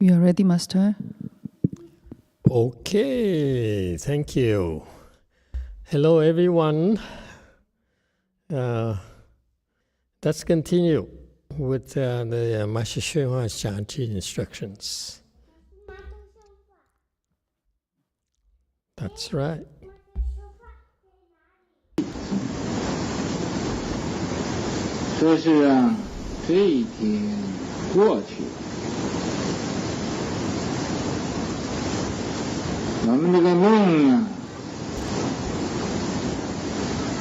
You are ready, Master? Okay, thank you. Hello, everyone. Let's continue with the Master YongHua's chanting instructions. That's right. 说是啊，这一天过去，我们这个命啊，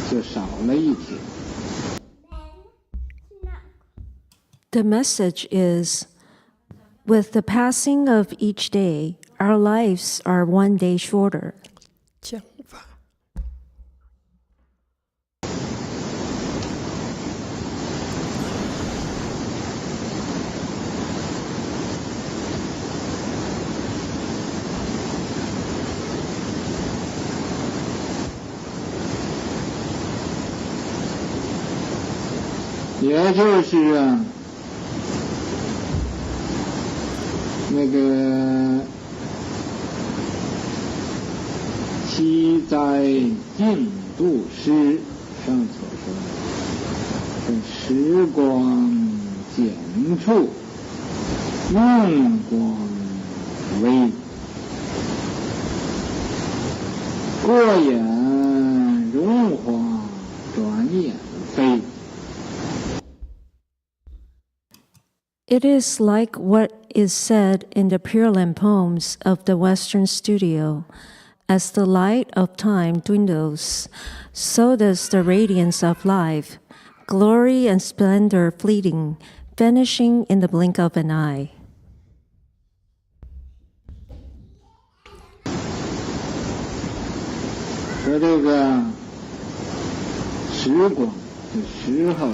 就少了一天。The message is, with the passing of each day, our lives are one day shorter. 讲法。也就是啊，那个七灾净度师上所说的，时光简处，用光微，过眼荣华，转眼飞。It is like what is said in the Pure Land poems of the Western studio. As the light of time dwindles, so does the radiance of life, glory and splendor fleeting, vanishing in the blink of an eye. 说这个时光的时候，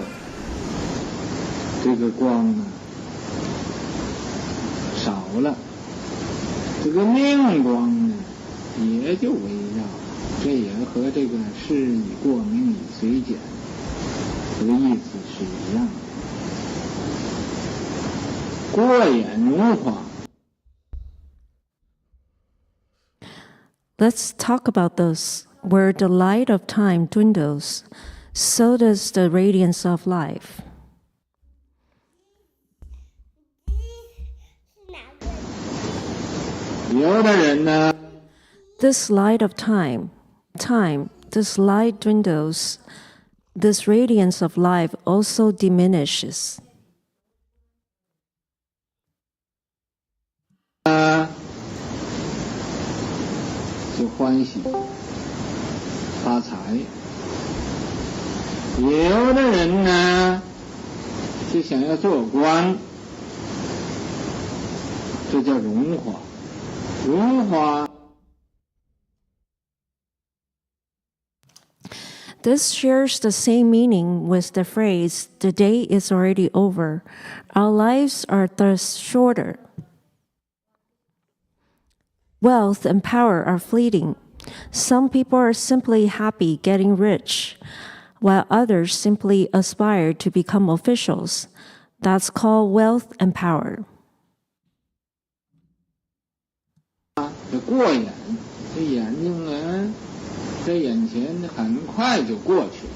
这个光啊少了，这个命光呢也就围绕，这也和这个事已过命已随减这个意思是一样的。过眼荣华。Let's talk about this. Where the light of time dwindles, so does the radiance of life. 有的人呢， This light of time, this light dwindles, this radiance of life also diminishes. 就欢喜发财，有的人呢就想要做官，这叫荣华。荣华 This shares the same meaning with the phrase, the day is already over. Our lives are thus shorter. Wealth and power are fleeting. Some people are simply happy getting rich, while others simply aspire to become officials. That's called wealth and power. 这过眼，这眼睛啊，在眼前很快就过去了。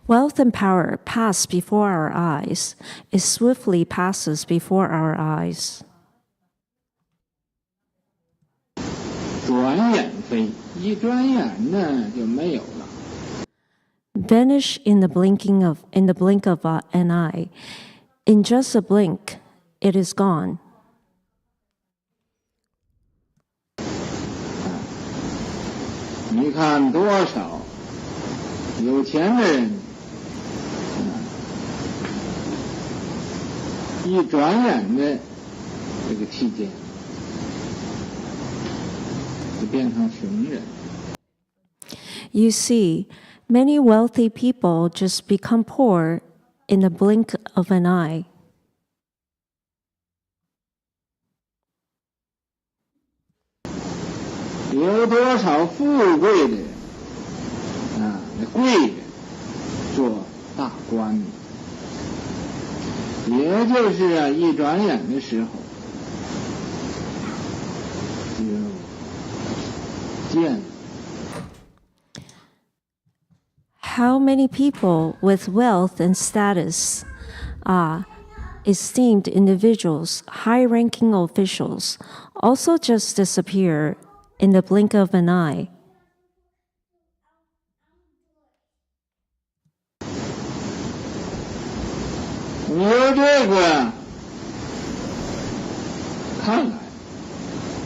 Wealth and power pass before our eyes. It swiftly passes before our eyes. 转眼飞，一转眼呢就没有了。 Vanish in the blink of an eye. In just a blink, it is gone. 你看多少有钱的人，一转眼的这个期间，就变成穷人。 You see, many wealthy people just become poor in the blink of an eye. 有多少富贵的人那贵人做大官，也就是一转眼的时候，就见了。How many people with wealth and status, esteemed individuals, high-ranking officials, also just disappear in the blink of an eye. 你由这个看来，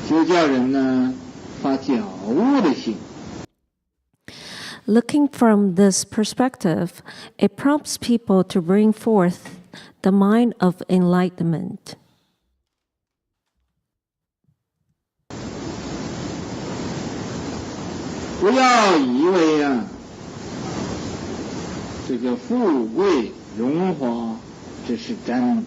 就叫人呢发觉悟的心。Looking from this perspective, it prompts people to bring forth the mind of enlightenment. 不要以为这个富贵荣华这是真。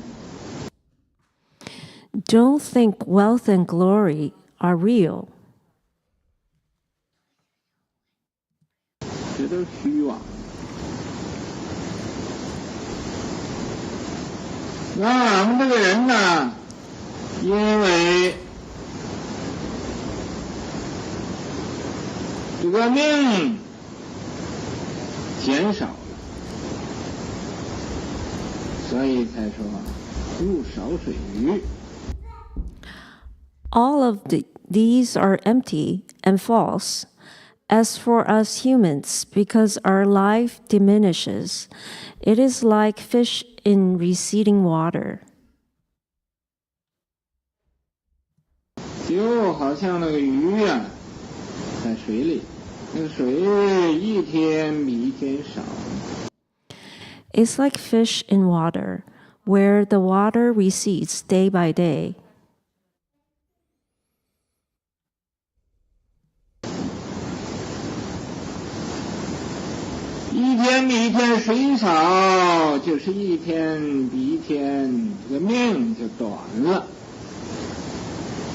Don't think wealth and glory are real. 这都是虚妄。那俺们这个人呢，因为这个命减少了，所以才说入少水鱼。 All of these are empty and false. As for us humans, because our life diminishes, it is like fish in receding water. 就好像那个鱼在水里，那个水一天比一天少。 It's like fish in water, where the water recedes day by day. 一天比一天水少，就是一天比一天这个命就短了，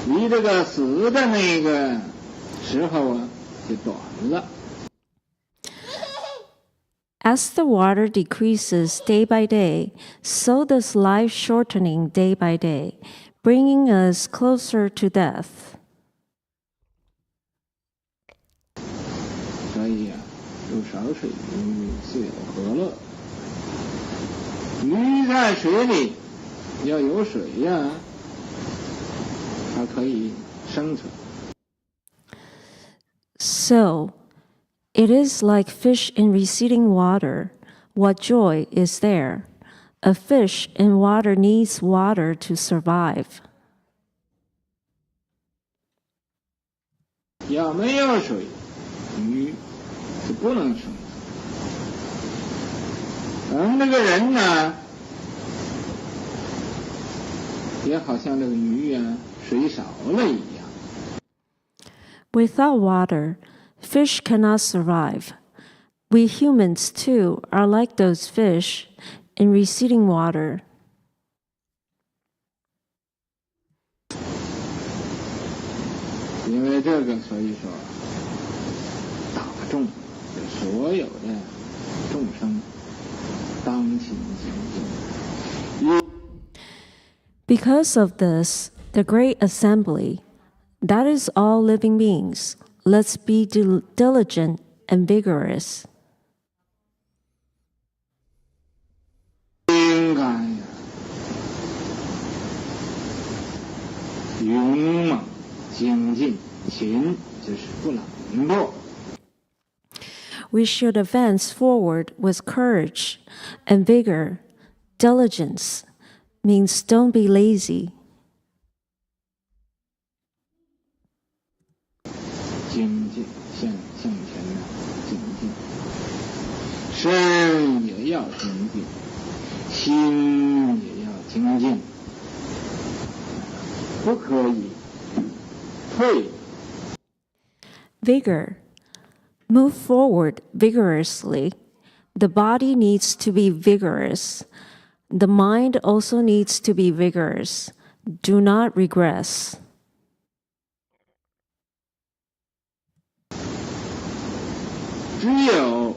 离这个死的那个时候就短了。 As the water decreases day by day, so does life shortening day by day, bringing us closer to death. 所以入少水鱼，自有何乐？鱼在水里要有水它可以生存。 So, it is like fish in receding water. What joy is there? A fish in water needs water to survive. 要没有水，鱼是不能生存。而这个人呢，也好像这个鱼水少了一样。 Without water, fish cannot survive. We humans, too, are like those fish in receding water. 因为这个，所以说，大众所有的众生当勤精进。 Because of this, the great assembly, that is all living beings, let's be diligent and vigorous. 应该勇猛精进，勤就是不懒惰。 We should advance forward with courage and vigor. Diligence means don't be lazy. 精进向前精进，身也要精进，心也要精进，不可以退。 Vigor. Move forward vigorously. The body needs to be vigorous. The mind also needs to be vigorous. Do not regress. 只有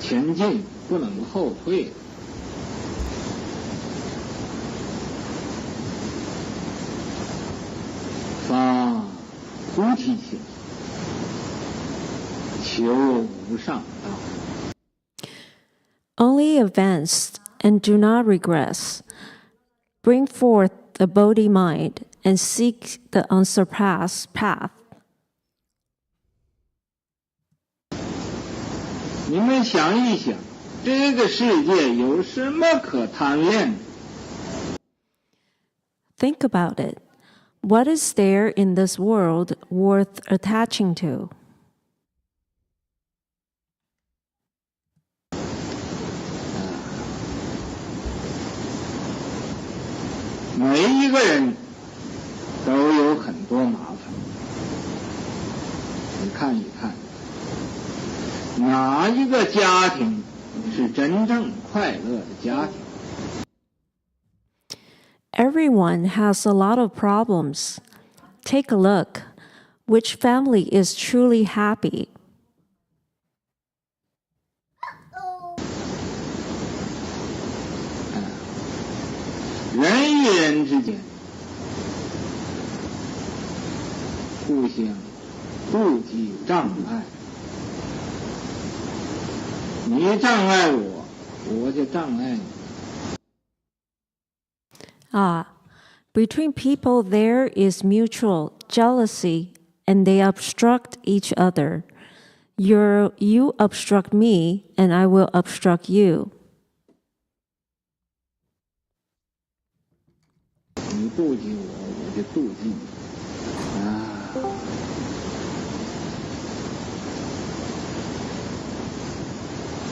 前进，不能后退。求上道。 Only advance and do not regress. Bring forth the Bodhi mind and seek the unsurpassed path. 你们想一想，这个世界有什么可贪恋的？ Think about it. What is there in this world worth attaching to? 每一个人都有很多麻烦，你看一看，哪一个家庭是真正快乐的家庭？ Everyone has a lot of problems. Take a look. Which family is truly happy? 人与人之间互相妒忌障碍，你障碍我，我就障碍你。 Between people there is mutual jealousy and they obstruct each other. You obstruct me and I will obstruct you. 你妒忌我，我就妒忌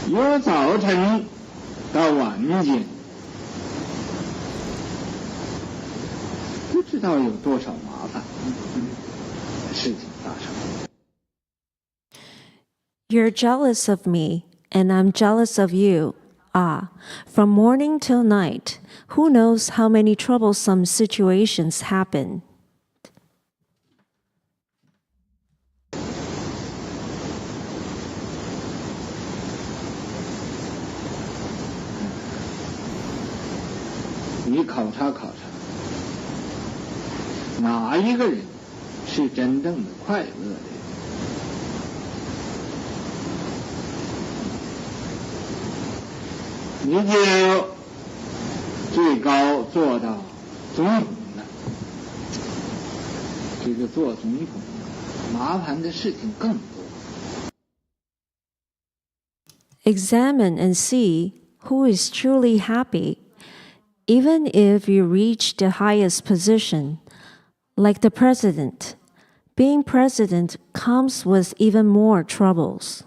你。由早晨到晚间，不知道有多少麻烦事情发生。 You're jealous of me and I'm jealous of you. From morning till night, who knows how many troublesome situations happen? 你考察考察，哪一个人是真正的快乐的人？你就最高做到总统了。这个做总统麻烦的事情更多。 Examine and see who is truly happy. Even if you reach the highest position, like the president, being president comes with even more troubles.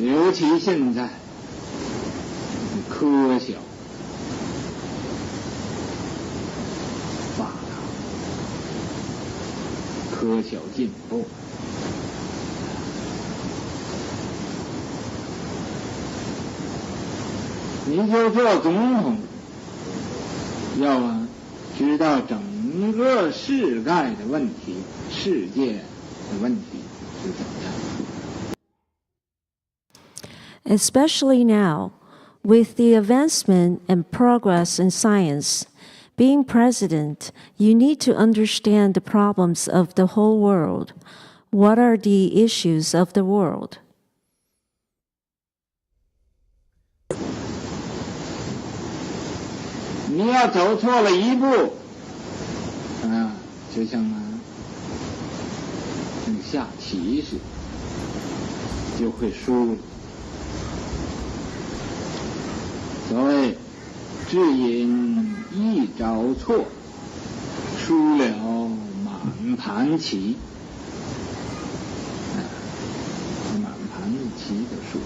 尤其现在科小发达，科小进步。 你就做总统，要知道整个世界的问题，世界的问题是怎么样。 Especially now, with the advancement and progress in science, being president, you need to understand the problems of the whole world. What are the issues of the world? 你要走错了一步，就像下棋似的，就会输。所谓只因一招错，输了满盘棋，满盘棋的输。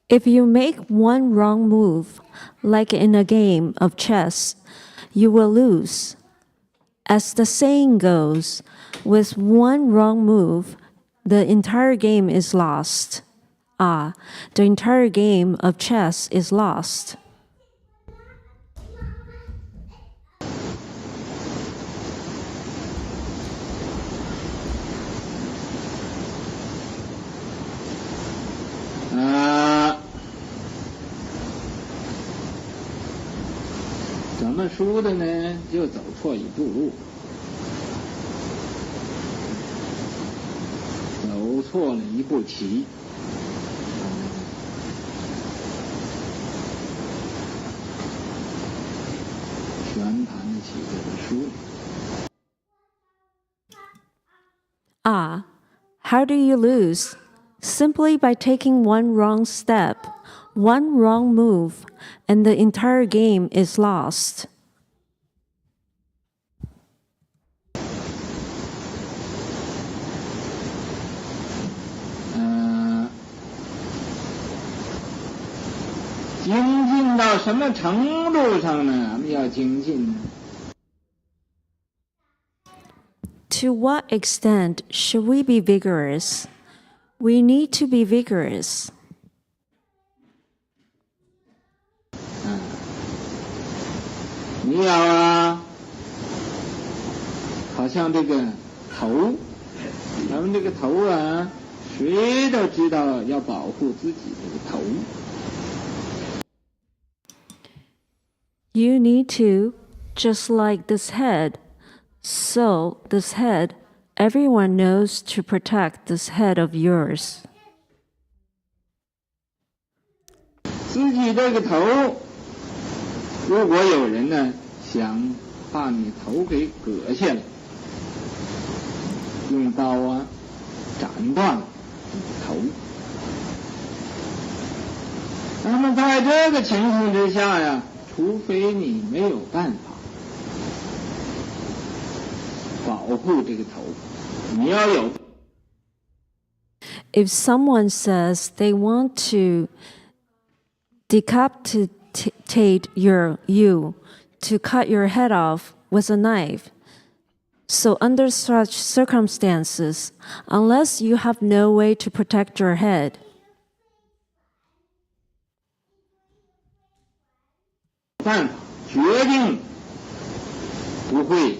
If you make one wrong move, like in a game of chess, you will lose. As the saying goes, with one wrong move, the entire game is lost. The entire game of chess is lost. 怎么输的呢？就走错一步路，走错了一步棋。全盘的棋就输了。Ah, how do you lose? Simply by taking one wrong step, one wrong move, and the entire game is lost. 精进到什么程度上呢？我们要精进呢？ To what extent should we be vigorous? We need to be vigorous. 你要好像这个头，咱们这个头谁都知道要保护自己这个头。You need to, just like this head. So, this head, everyone knows to protect this head of yours. 自己这个头，如果有人呢想把你头给割下来，用刀斩断了你的头，那么在这个情况之下除非你没有办法保护这个头，你要有。If someone says they want to decapitate you, to cut your head off with a knife, so under such circumstances, unless you have no way to protect your head, 办法决定不会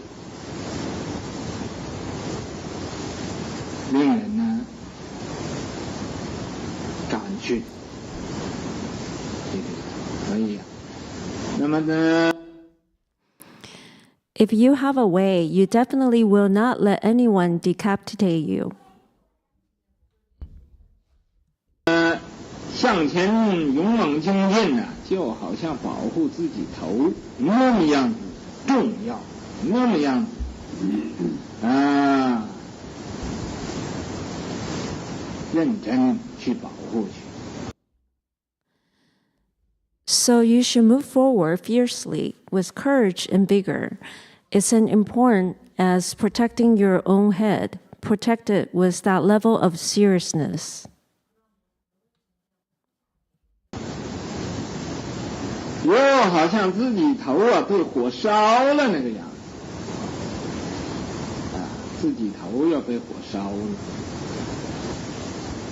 令人感去，可以那么呢 if you have a way, you definitely will not let anyone decapitate you. 向前勇猛精进就好像保护自己头那么样子重要，那么样子认真去保护去。So you should move forward fiercely with courage and vigor. It's as important as protecting your own head. Protect it with that level of seriousness. 又好像自己头被火烧了那个样子，自己头要被火烧了，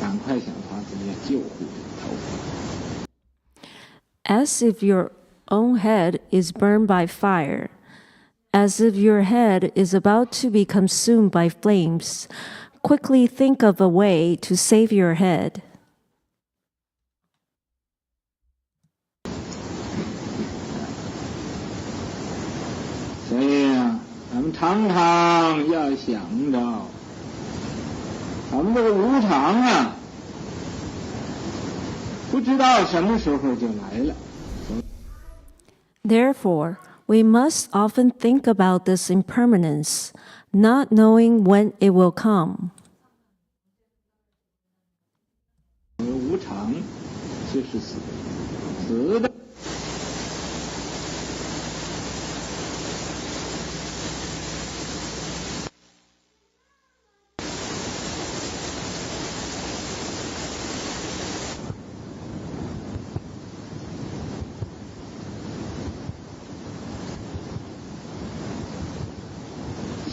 赶快想法子救护这个头。As if your own head is burned by fire, as if your head is about to be consumed by flames, quickly think of a way to save your head. 所以咱们常常要想着，咱们这个无常不知道什么时候就来了。Therefore, we must often think about this impermanence, not knowing when it will come. 无常就是死，死的。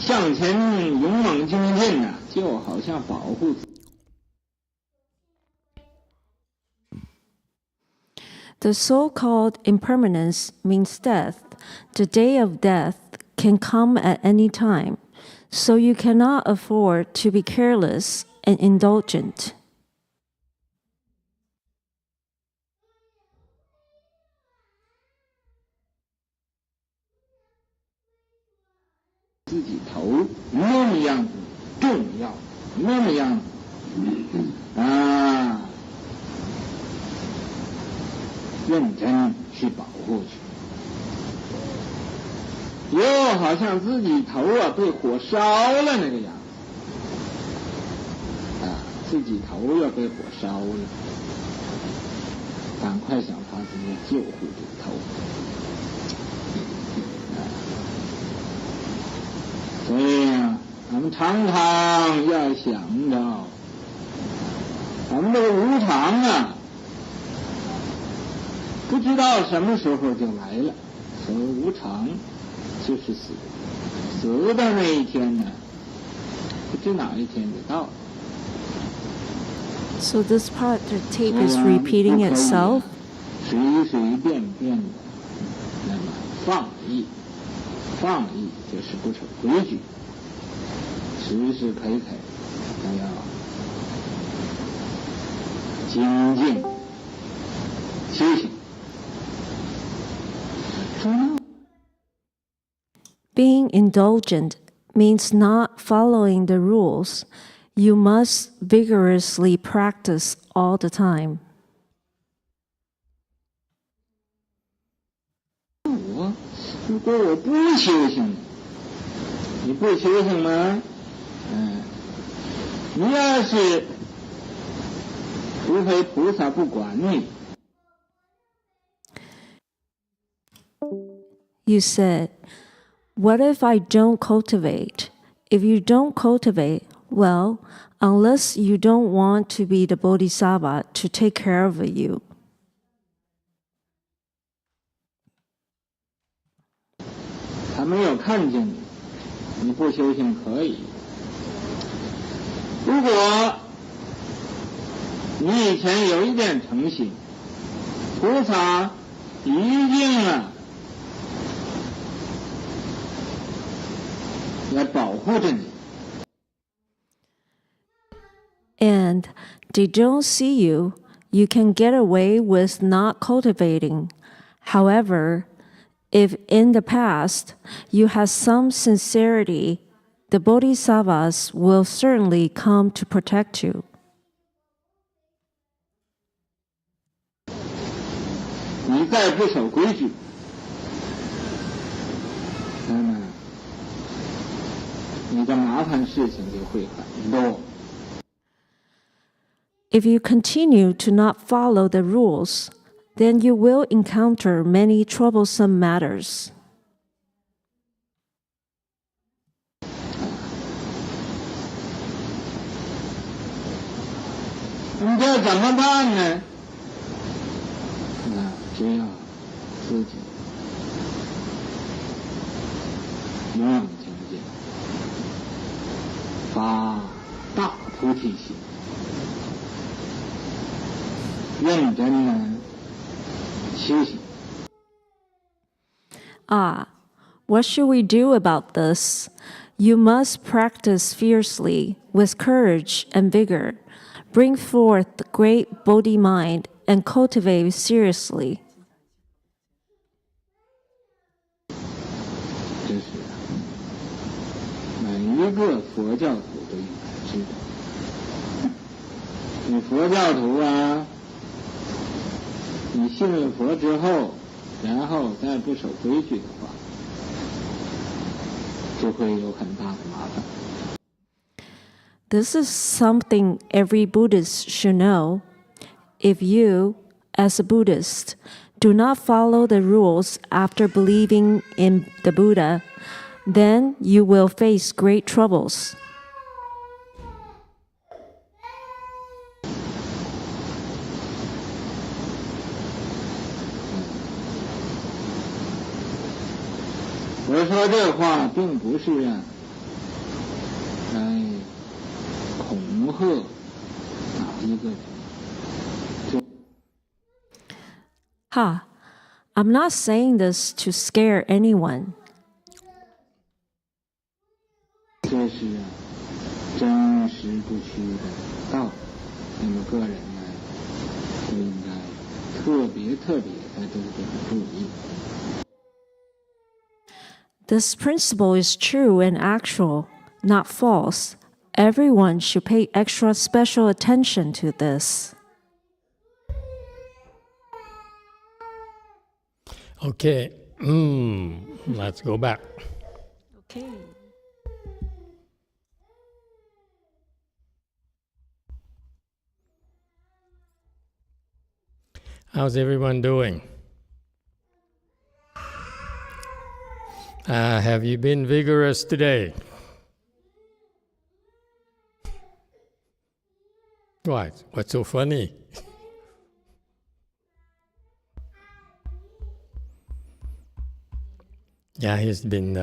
向前勇猛精进就好像保护自己。The so-called impermanence means death. The day of death can come at any time, so you cannot afford to be careless and indulgent. 头那么样子重要，那么样子认真去保护去，又好像自己头被火烧了那个样子，自己头要被火烧了，赶快想法子救护这个头。所以咱们常常要想着，咱们这个无常不知道什么时候就来了。所谓无常，就是死，死的那一天呢，不知哪一天就到了。So this part, the tape is repeating itself. 随随便便的，那么放逸就是不守规矩，时时刻刻都要精进修行。Being indulgent means not following the rules. You must vigorously practice all the time. 如果我不修行，你不修行吗？你要是除非菩萨不管你。You said, what if I don't cultivate? If you don't cultivate, well, unless you don't want to be the bodhisattva to take care of you. 他没有看见你，你不修行可以。如果你以前有一点诚心，菩萨一定来保护着你。And they don't see you, you can get away with not cultivating. However, if in the past you had some sincerity, the bodhisattvas will certainly come to protect you. 你再不守规矩，那么你的麻烦事情就会很多。If you continue to not follow the rules, then you will encounter many troublesome matters. 你这怎么办呢？只要自己勇往前进，发大菩提心，认真的修行。What should we do about this? You must practice fiercely with courage and vigor. Bring forth the great Bodhi mind and cultivate seriously. 这是每一个佛教徒都应该知道。你佛教徒你信了佛之后，然后再不守规矩的话，就会有很大的麻烦。This is something every Buddhist should know. If you, as a Buddhist, do not follow the rules after believing in the Buddha, then you will face great troubles. 我说这话并不是来恐吓哪一个人。I'm not saying this to scare anyone. 这是真实不虚的道理，那么个人都应该特别的都得注意。This principle is true and actual, not false. Everyone should pay extra special attention to this. Okay, let's go back. Okay. How's everyone doing? Have you been vigorous today? Why? What's so funny? Yeah, he's been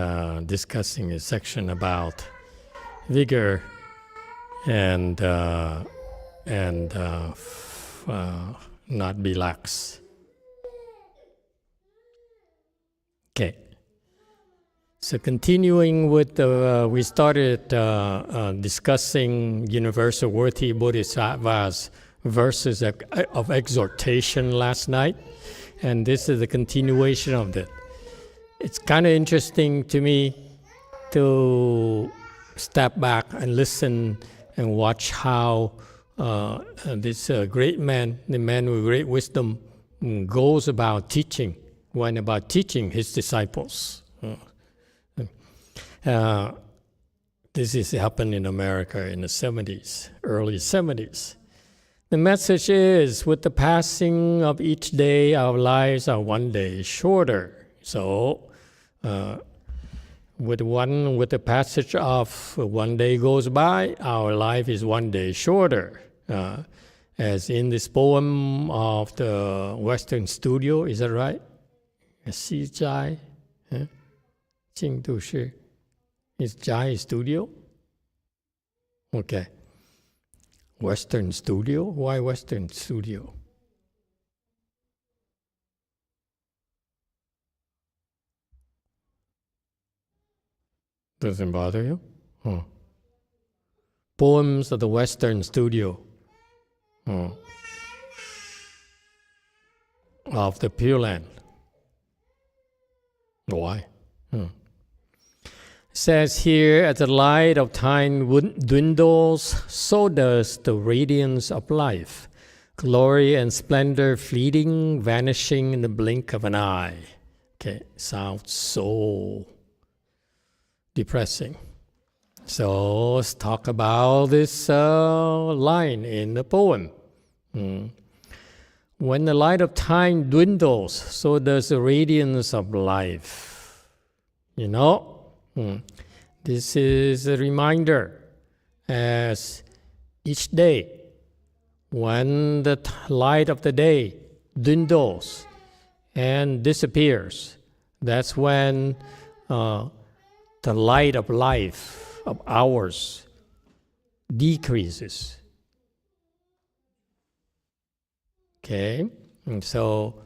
discussing a section about vigor and not be lax. Okay. So continuing with we started discussing universal worthy bodhisattvas verses of exhortation last night, and this is a continuation of that. It's kind of interesting to me to step back and listen and watch how this great man, the man with great wisdom, goes about teaching, went about teaching his disciples. This is happened in America in the 70s, early 70s. The message is, with the passing of each day, our lives are one day shorter. So, with the passage of one day goes by, our life is one day shorter. As in this poem of the Western Studio, is that right? 西斋, Jing Du Shi. Is Jai Studio? Okay. Western Studio? Why Western Studio? Doesn't bother you? Huh. Poems of the Western Studio. Of the Pure Land. Why? Says here, as the light of time dwindles, so does the radiance of life. Glory and splendor fleeting, vanishing in the blink of an eye. Okay, sounds so depressing. So let's talk about this line in the poem. When the light of time dwindles, so does the radiance of life. You know? This is a reminder, as each day, when the light of the day dwindles and disappears, that's when the light of life, of ours, decreases. Okay? And so,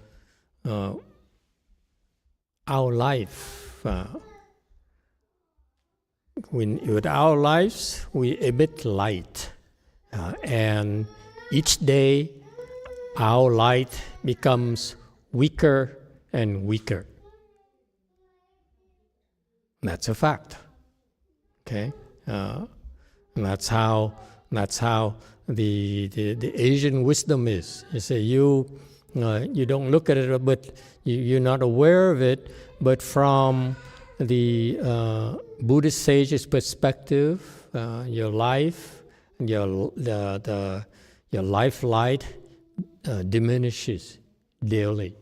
our life, with our lives, we emit light. And each day, our light becomes weaker and weaker. That's a fact. Okay? And that's how the Asian wisdom is. You say you don't look at it, but you're not aware of it, but from the Buddhist sage's perspective, your life, your life light diminishes daily.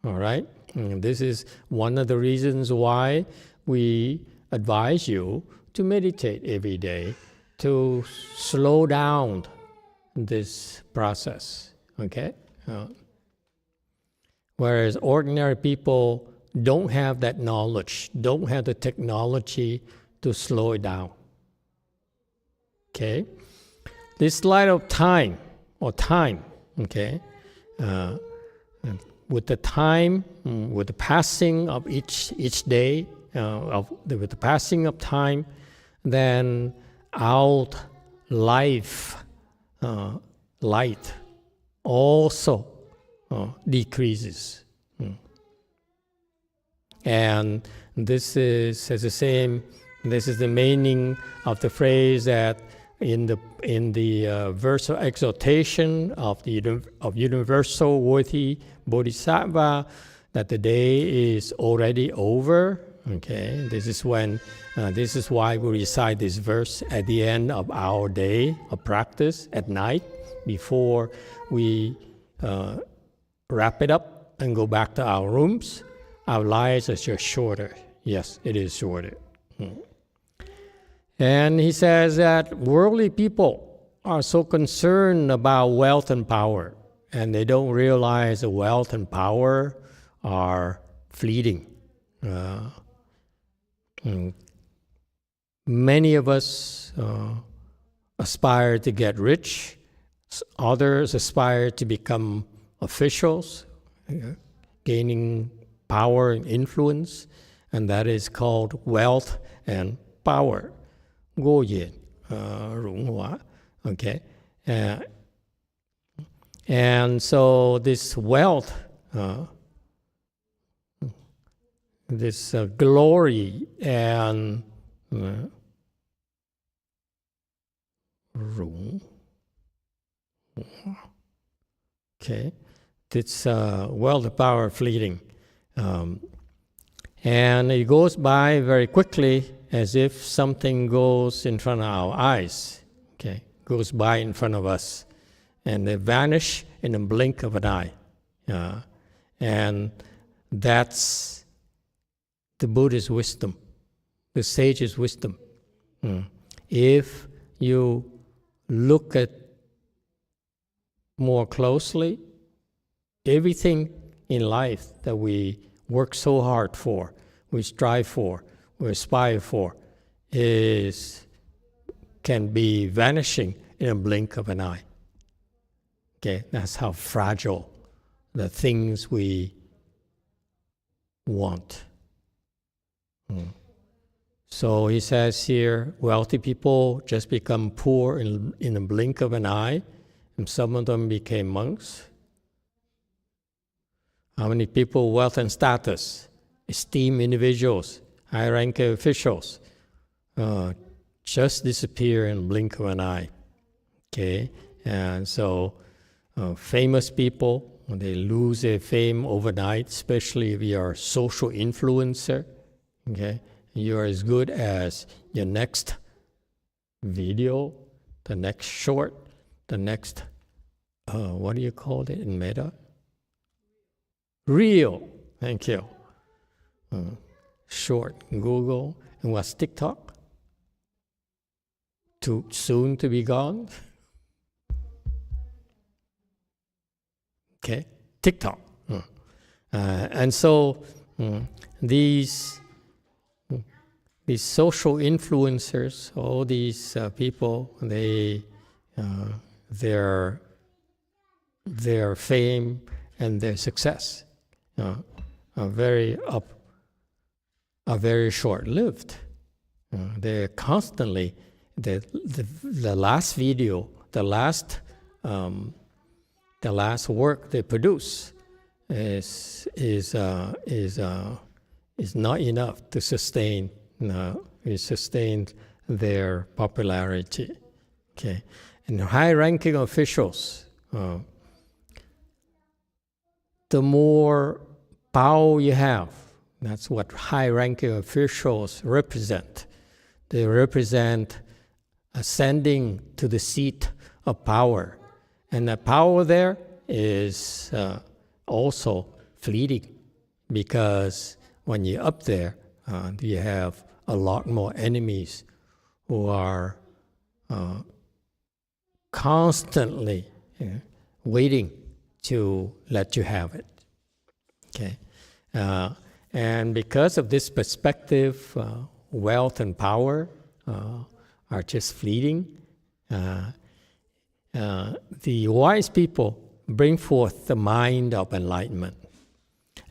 All right? And this is one of the reasons why we advise you to meditate every day, to slow down this process. Okay? Whereas ordinary people don't have that knowledge, don't have the technology to slow it down. Okay? This light of time, okay? With the time, with the passing of each day, with the passing of time, then our life light also decreases. And this is the meaning of the phrase that in the verse of exaltation of universal worthy bodhisattva, that the day is already over. Okay, this is why we recite this verse at the end of our day of practice at night before we wrap it up and go back to our rooms. Our lives are just shorter. Yes, it is shorter. And he says that worldly people are so concerned about wealth and power, and they don't realize that wealth and power are fleeting. Many of us aspire to get rich. Others aspire to become officials, gaining power and influence, and that is called wealth and power. 过眼, YongHua. Okay, and so this wealth, this glory and okay, this wealth, power, fleeting, and it goes by very quickly, as if something goes in front of our eyes. Okay, goes by in front of us, and they vanish in a blink of an eye, and that's the Buddhist wisdom, the sage's wisdom. If you look at more closely, everything in life that we work so hard for, we strive for, we aspire for, can be vanishing in a blink of an eye. Okay, that's how fragile the things we want. So he says here, wealthy people just become poor in a blink of an eye, and some of them became monks. How many people, wealth and status, esteemed individuals, high-ranking officials, just disappear in a blink of an eye. Okay, and so famous people, they lose their fame overnight, especially if you are a social influencer. Okay, you are as good as your next video, the next short, the next, what do you call it in Meta? Reel. Thank you. Short, Google, and what's TikTok? Too soon to be gone. Okay, TikTok. And so these social influencers, all these people, their fame and their success are very short-lived. They're constantly the last video, the last work they produce is not enough to sustain their popularity. Okay, and high-ranking officials, the more power you have, that's what high-ranking officials represent. They represent ascending to the seat of power. And the power there is also fleeting, because when you're up there, you have a lot more enemies who are constantly waiting to let you have it. Okay, and because of this perspective, wealth and power are just fleeting. The wise people bring forth the mind of enlightenment,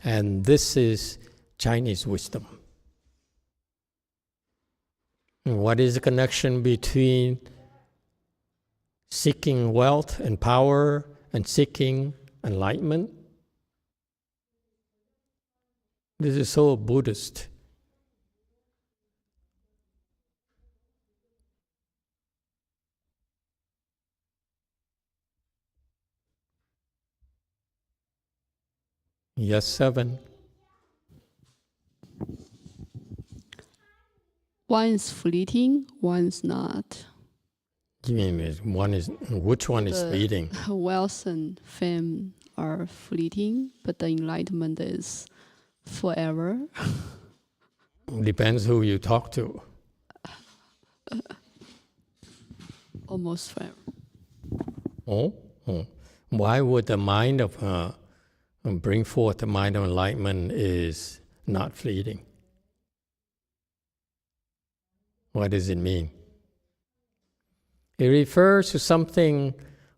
and this is Chinese wisdom. What is the connection between seeking wealth and power and seeking enlightenment? This is so Buddhist. Yes, 7. One is fleeting, one is not. You mean which one is fleeting? Wealth and fame are fleeting, but the enlightenment is forever. Depends who you talk to. Almost forever. Oh? Why would the mind of bring forth the mind of enlightenment is not fleeting? What does it mean? It refers to something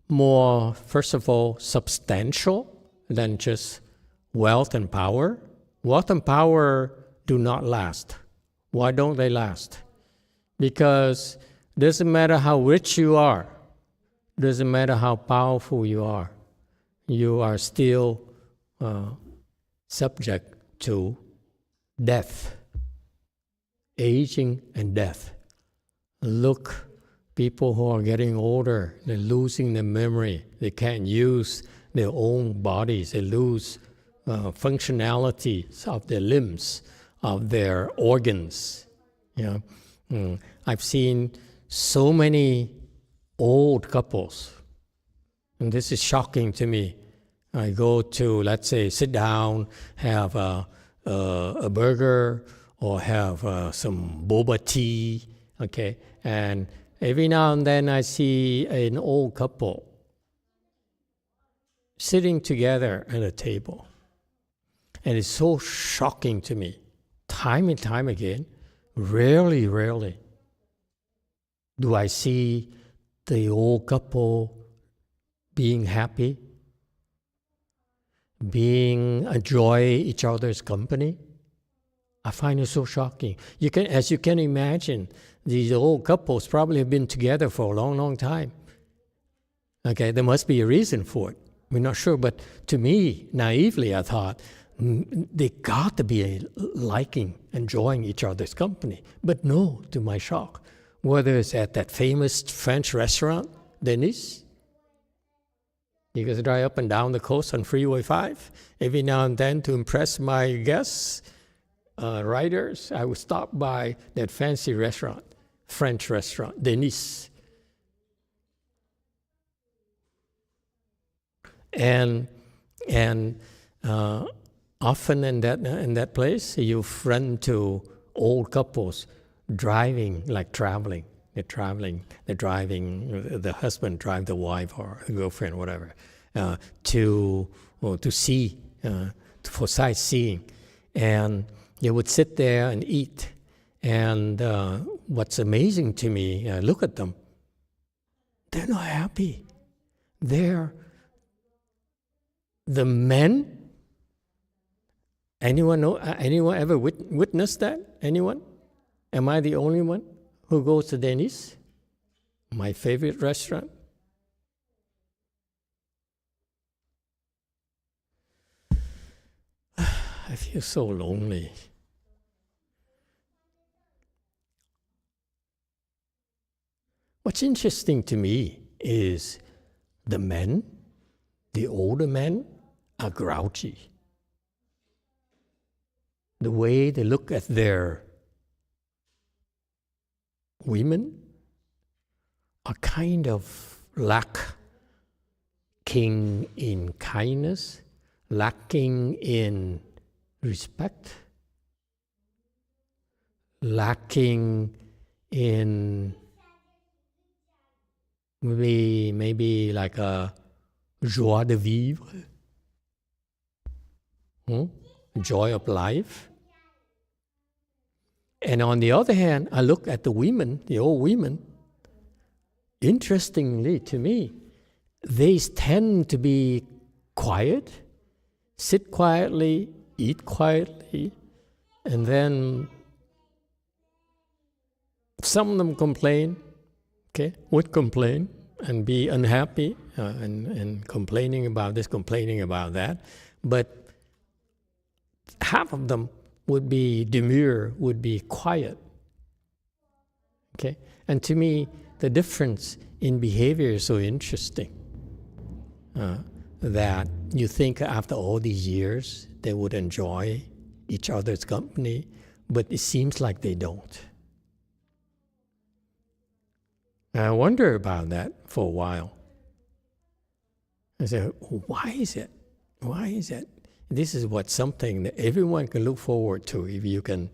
more, first of all, substantial than just wealth and power. Wealth and power do not last. Why don't they last? Because it doesn't matter how rich you are, doesn't matter how powerful you are still subject to death, aging and death. Look, people who are getting older, they're losing their memory. They can't use their own bodies. They lose functionalities of their limbs, of their organs. I've seen so many old couples, and this is shocking to me. I go to, let's say, sit down, have a burger, or have some boba tea, okay? And every now and then I see an old couple sitting together at a table. And it's so shocking to me, time and time again. Rarely do I see the old couple being happy, enjoy each other's company. I find it so shocking. As you can imagine, these old couples probably have been together for a long time. Okay, there must be a reason for it. We're not sure, but to me, naively, I thought, they got to be liking, enjoying each other's company. But no, to my shock, whether it's at that famous French restaurant, Denis, you can drive up and down the coast on Freeway 5. Every now and then, to impress my guests, riders, I would stop by that fancy restaurant, French restaurant, Denis. And often in that place, you run into old couples driving, like traveling. They're driving. The husband drives the wife or the girlfriend, whatever, to see, for sightseeing, and they would sit there and eat. And what's amazing to me, I look at them. They're not happy. The men. Anyone ever witnessed that? Anyone? Am I the only one who goes to Denis? My favorite restaurant? I feel so lonely. What's interesting to me is the men, the older men, are grouchy. The way they look at their women are kind of lacking in kindness, lacking in respect, lacking in maybe like a joie de vivre, joy of life. And on the other hand, I look at the women, the old women. Interestingly to me, they tend to be quiet, sit quietly, eat quietly, and then some of them complain, would complain and be unhappy and complaining about this, complaining about that. But half of them would be demure, would be quiet. Okay? And to me, the difference in behavior is so interesting. That you think after all these years, they would enjoy each other's company, but it seems like they don't. And I wonder about that for a while. I say, why is it? Why is it? This is something that everyone can look forward to if you can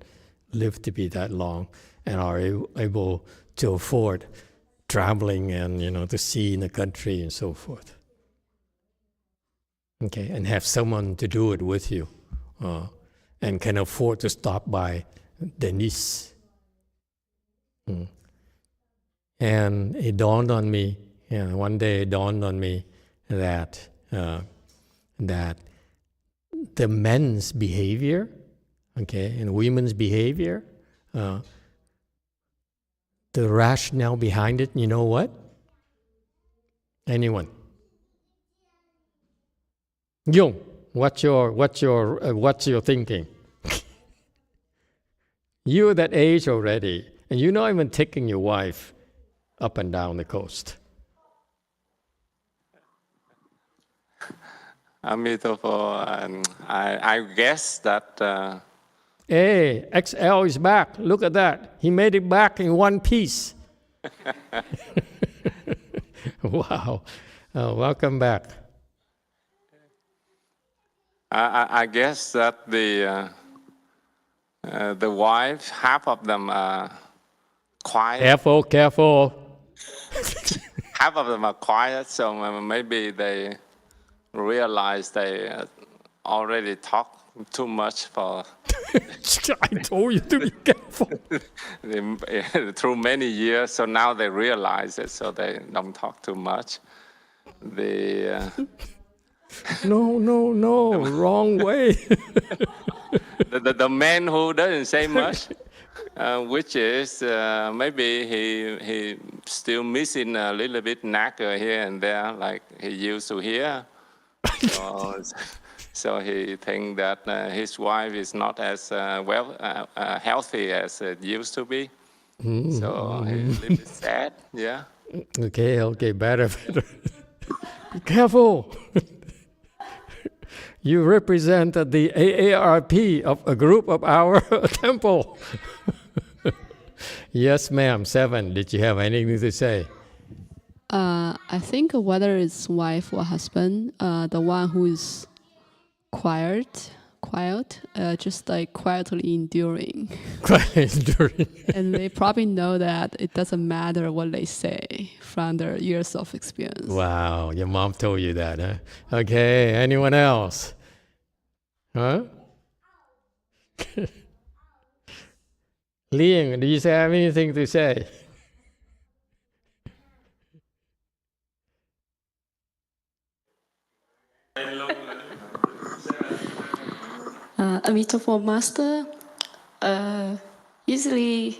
live to be that long and are able to afford traveling and to see in the country and so forth. Okay, and have someone to do it with you, and can afford to stop by Denise. And it dawned on me, one day it dawned on me that the men's behavior, okay, and women's behavior, the rationale behind it, you know what? Anyone? Yung, what's your thinking? You're that age already, and you're not even taking your wife up and down the coast. Emitofuo, I guess that... Hey, XL is back. Look at that. He made it back in one piece. Wow. Welcome back. I guess that the wife, half of them are quiet. Careful. Half of them are quiet, so maybe they realize they already talk too much for... I told you to be careful. Through many years, so now they realize it, so they don't talk too much. No, wrong way. The man who doesn't say much, which is maybe he still missing a little bit knacker here and there, like he used to hear. So he thinks that his wife is not as healthy as it used to be. So he's a little bit sad, yeah. Okay, better. Be careful. You represent the AARP of a group of our temple. Yes, ma'am. 7. Did you have anything to say? I think whether it's wife or husband, the one who is quiet, just like quietly enduring. And they probably know that it doesn't matter what they say from their years of experience. Wow, your mom told you that, huh? Okay, anyone else? Huh? Liang, do you have anything to say? Emitofuo Master, usually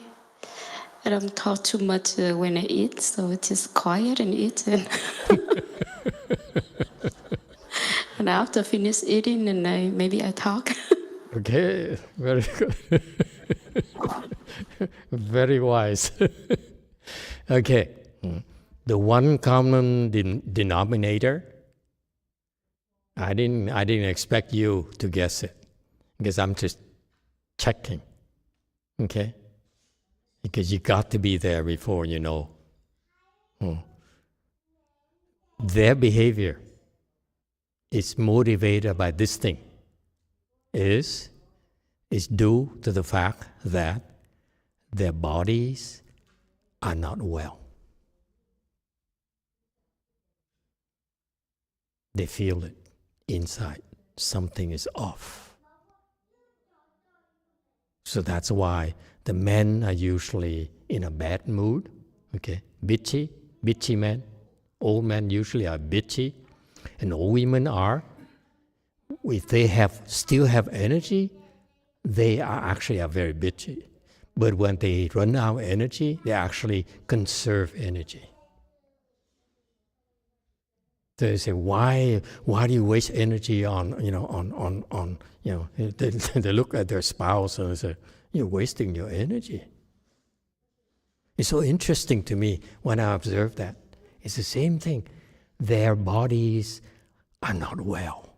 I don't talk too much when I eat, so it's just quiet and eat. And after finish eating, and maybe I talk. Okay, very good. Very wise. Okay, the one common denominator, I didn't expect you to guess it, because I'm just checking, okay? Because you got to be there before you know. Their behavior is motivated by this thing, is due to the fact that their bodies are not well. They feel it inside. Something is off. So that's why the men are usually in a bad mood, okay? Bitchy men. Old men usually are bitchy. And old women are, if they still have energy, they are very bitchy. But when they run out of energy, they actually conserve energy. They say, why do you waste energy on they look at their spouse and they say, you're wasting your energy. It's so interesting to me when I observe that. It's the same thing. Their bodies are not well.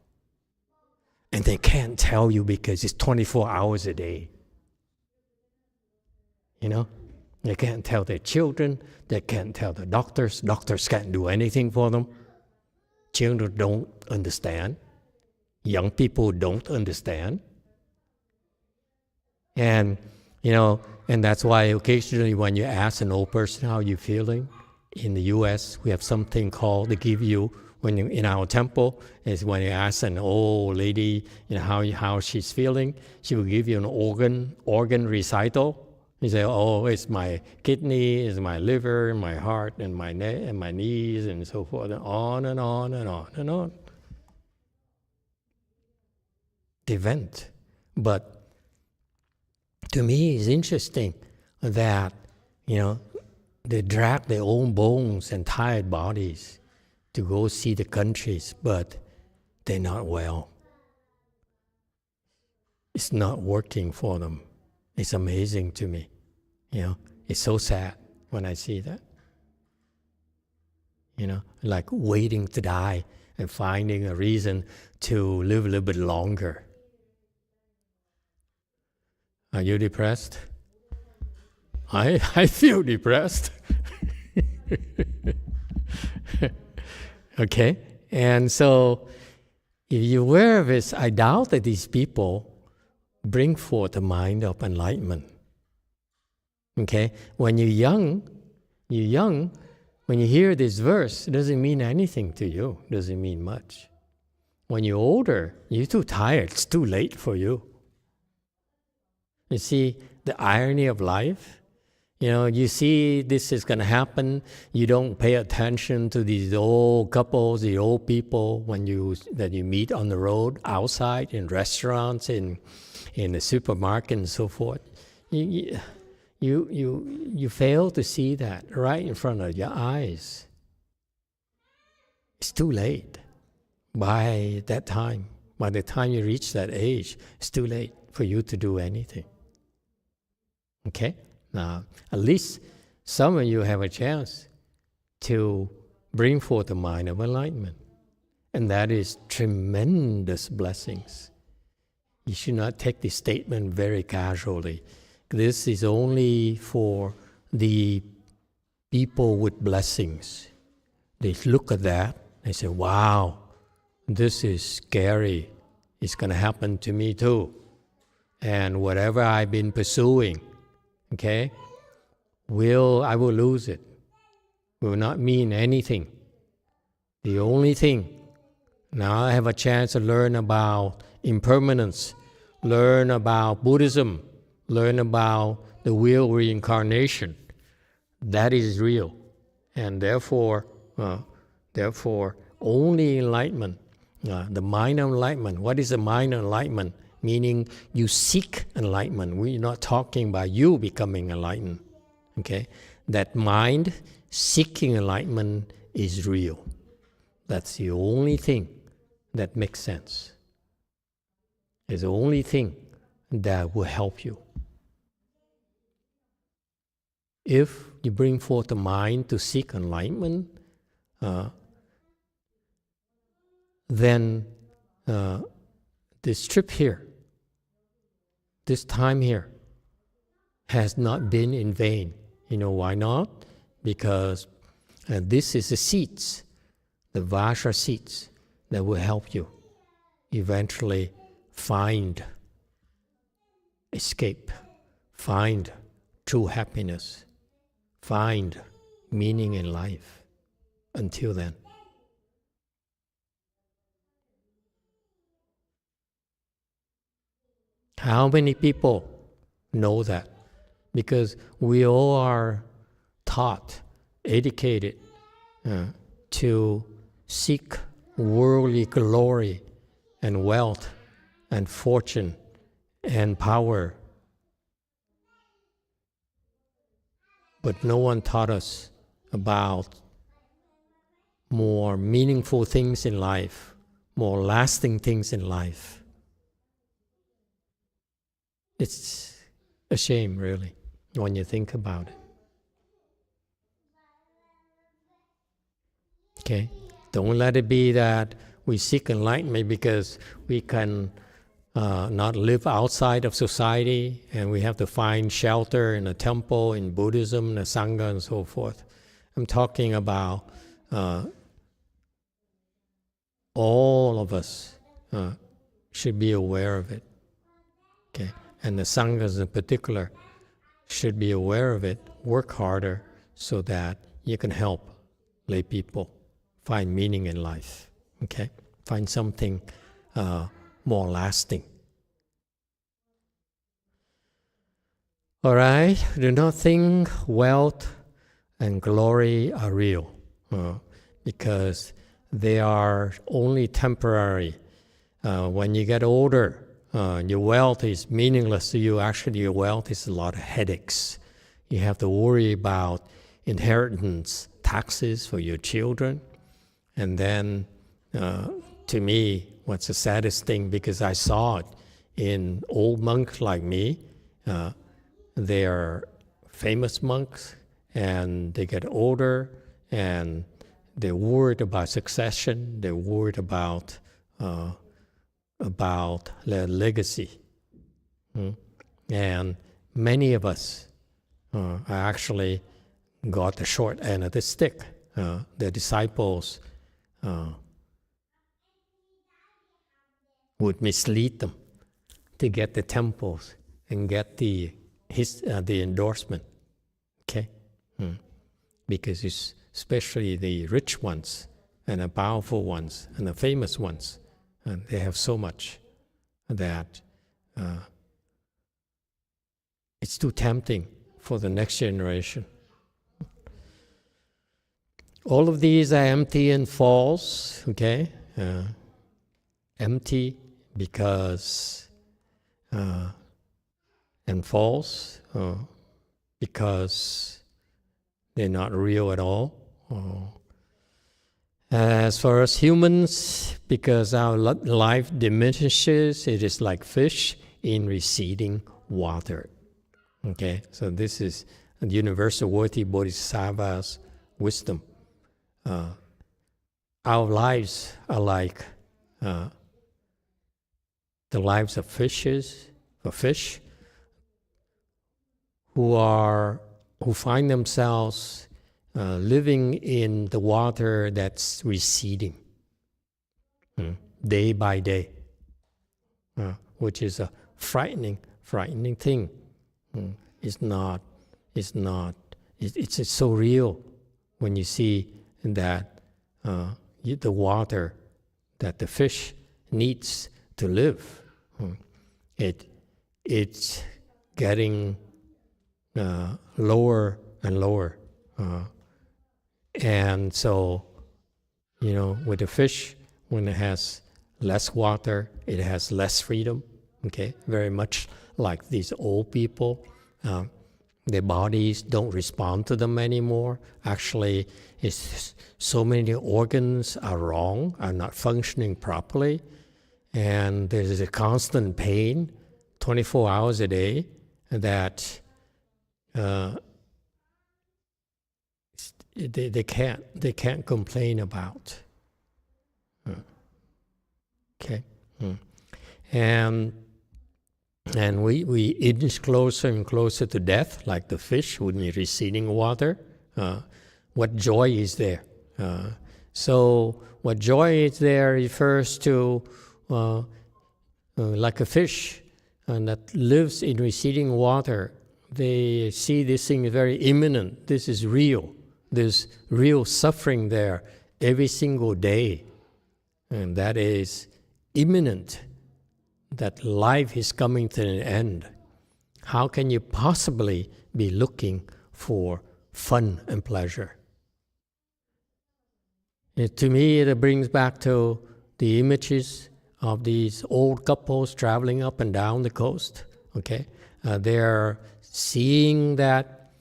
And they can't tell you because it's 24 hours a day. They can't tell their children. They can't tell the doctors. Doctors can't do anything for them. Children don't understand. Young people don't understand. And, and that's why occasionally when you ask an old person how you're feeling, in the U.S. we have something called, they give you, in our temple, is when you ask an old lady how she's feeling, she will give you an organ recital. You say, oh, it's my kidney, it's my liver, my heart, and my neck, and my knees, and so forth, and on and on and on and on. They vent. But to me, it's interesting that, they drag their own bones and tired bodies to go see the countries, but they're not well. It's not working for them. It's amazing to me. It's so sad when I see that. Like waiting to die and finding a reason to live a little bit longer. Are you depressed? I feel depressed. Okay? And so, if you're aware of this, I doubt that these people bring forth a mind of enlightenment. Okay? When you're young, when you hear this verse, it doesn't mean anything to you. It doesn't mean much. When you're older, you're too tired. It's too late for you. You see the irony of life? You see this is going to happen. You don't pay attention to these old couples, the old people that you meet on the road, outside, in restaurants, in the supermarket, and so forth. You fail to see that right in front of your eyes. It's too late. By that time, by the time you reach that age, it's too late for you to do anything. Okay? Now, at least some of you have a chance to bring forth the mind of enlightenment. And that is tremendous blessings. You should not take this statement very casually. This is only for the people with blessings. They look at that, they say, wow, this is scary. It's going to happen to me too. And whatever I've been pursuing, okay, I will lose it. Will not mean anything. The only thing, now I have a chance to learn about impermanence, learn about Buddhism, learn about the real reincarnation. That is real. And therefore, only enlightenment, the mind of enlightenment. What is the mind of enlightenment? Meaning you seek enlightenment. We're not talking about you becoming enlightened. Okay? That mind seeking enlightenment is real. That's the only thing that makes sense. It's the only thing that will help you. If you bring forth the mind to seek enlightenment, then this trip here, this time here, has not been in vain. You know why not? Because this is the seeds, the Vajra seeds, that will help you eventually find escape, find true happiness, find meaning in life. Until then. How many people know that? Because we all are taught, educated to seek worldly glory and wealth and fortune and power. But no one taught us about more meaningful things in life, more lasting things in life. It's a shame, really, when you think about it. Okay? Don't let it be that we seek enlightenment because we can not live outside of society and we have to find shelter in a temple, in Buddhism, the Sangha, and so forth. I'm talking about all of us should be aware of it. Okay? And the Sanghas in particular should be aware of it, work harder so that you can help lay people find meaning in life. Okay? Find something more lasting. All right? Do not think wealth and glory are real, because they are only temporary. When you get older, your wealth is meaningless to you. Actually, your wealth is a lot of headaches. You have to worry about inheritance, taxes for your children. And then, to me, what's the saddest thing, because I saw it in old monks like me, they are famous monks, and they get older, and they're worried about succession, they're worried about their legacy. And many of us actually got the short end of the stick. The disciples would mislead them to get the temples and get the endorsement. Okay? Because it's especially the rich ones and the powerful ones and the famous ones, and they have so much that it's too tempting for the next generation. All of these are empty and false, okay? Empty because, and false because they're not real at all. As far as humans, because our life diminishes, it is like fish in receding water. Okay, so this is the universal worthy bodhisattva's wisdom. Our lives are like the lives of fish who find themselves living in the water that's receding day by day, which is a frightening thing. It's so real when you see that the water that the fish needs to live, it's getting lower and lower. And so, with the fish, when it has less water, it has less freedom. Okay, very much like these old people. Their bodies don't respond to them anymore. Actually, it's so many organs are wrong, are not functioning properly, and there's a constant pain 24 hours a day that they can't complain about. Okay, and we inch closer and closer to death, like the fish with the receding water. What joy is there? So what joy is there refers to like a fish that lives in receding water. They see this thing is very imminent. This is real. There's real suffering there every single day. And that is imminent, that life is coming to an end. How can you possibly be looking for fun and pleasure? To me, it brings back to the images of these old couples traveling up and down the coast. Okay, they're seeing that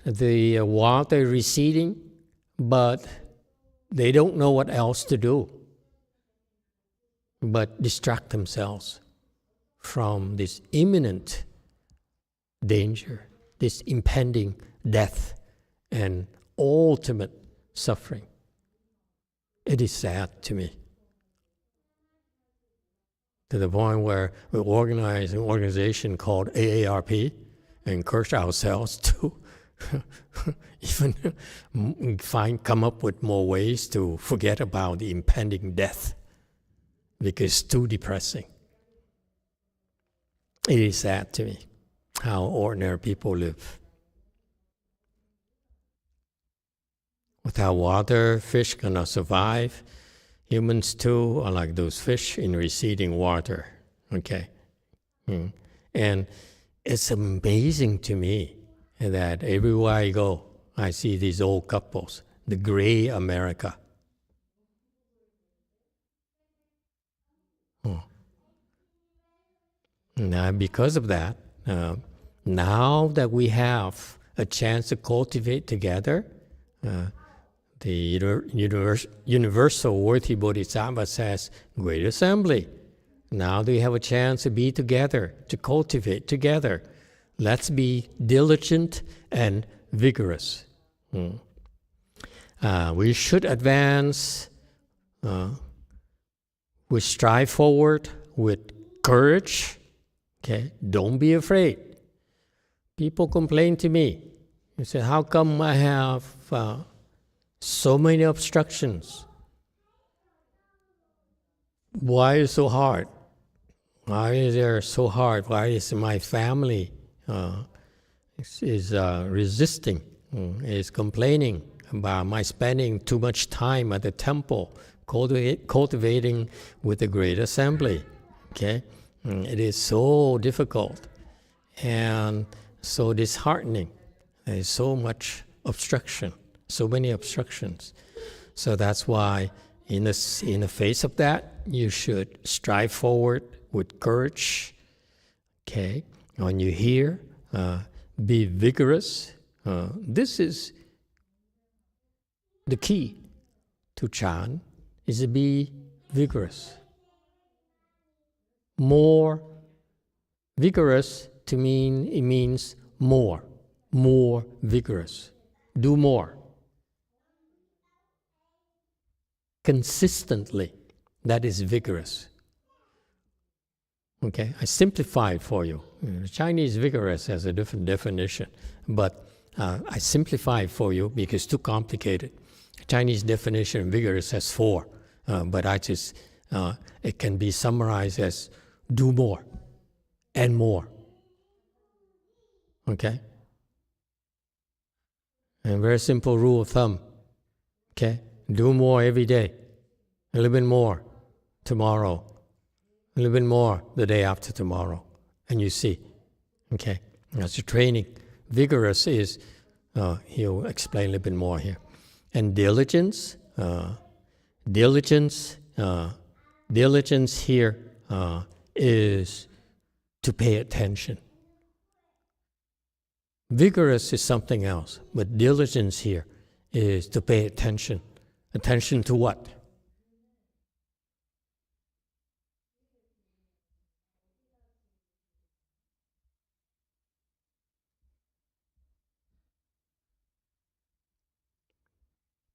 the water receding, but they don't know what else to do but distract themselves from this imminent danger, this impending death and ultimate suffering. It is sad to me. To the point where we organize an organization called AARP and encourage ourselves to even come up with more ways to forget about the impending death because it's too depressing. It is sad to me how ordinary people live. Without water, fish cannot survive. Humans too are like those fish in receding water. Okay? And it's amazing to me that everywhere I go, I see these old couples, the gray America. Now, because of that, now that we have a chance to cultivate together, the universal worthy Bodhisattva says, Great Assembly. Now that we have a chance to be together, to cultivate together. Let's be diligent and vigorous. We should advance, we strive forward with courage. Okay, don't be afraid. People complain to me. They say, how come I have so many obstructions? Why is it so hard? Why is there so hard? Why is my family is resisting, is complaining about my spending too much time at the temple, cultivating with the Great Assembly? Okay, it is so difficult and so disheartening. There is so much obstruction, so many obstructions. So that's why in the face of that, you should strive forward with courage. Okay, when you hear, be vigorous. This is the key to Chan, is to be vigorous. More vigorous it means more vigorous. Do more. Consistently, that is vigorous. Okay, I simplified for you. Chinese vigorous has a different definition, but I simplified for you because it's too complicated. Chinese definition of vigorous has 4, but it can be summarized as do more and more. Okay? And very simple rule of thumb. Okay? Do more every day. A little bit more tomorrow. A little bit more the day after tomorrow. And you see. Okay? That's your training. Vigorous is, he'll explain a little bit more here. And diligence. Diligence here is to pay attention. Vigorous is something else, but diligence here is to pay attention. Attention to what?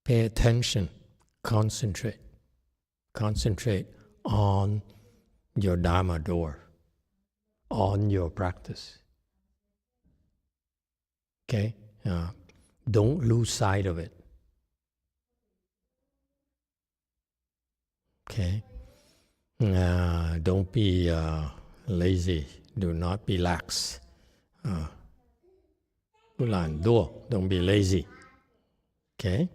Pay attention, concentrate. Concentrate on your Dharma door, on your practice. Okay? Don't lose sight of it. Okay? Don't be lazy. Do not be lax. Don't be lazy. Okay?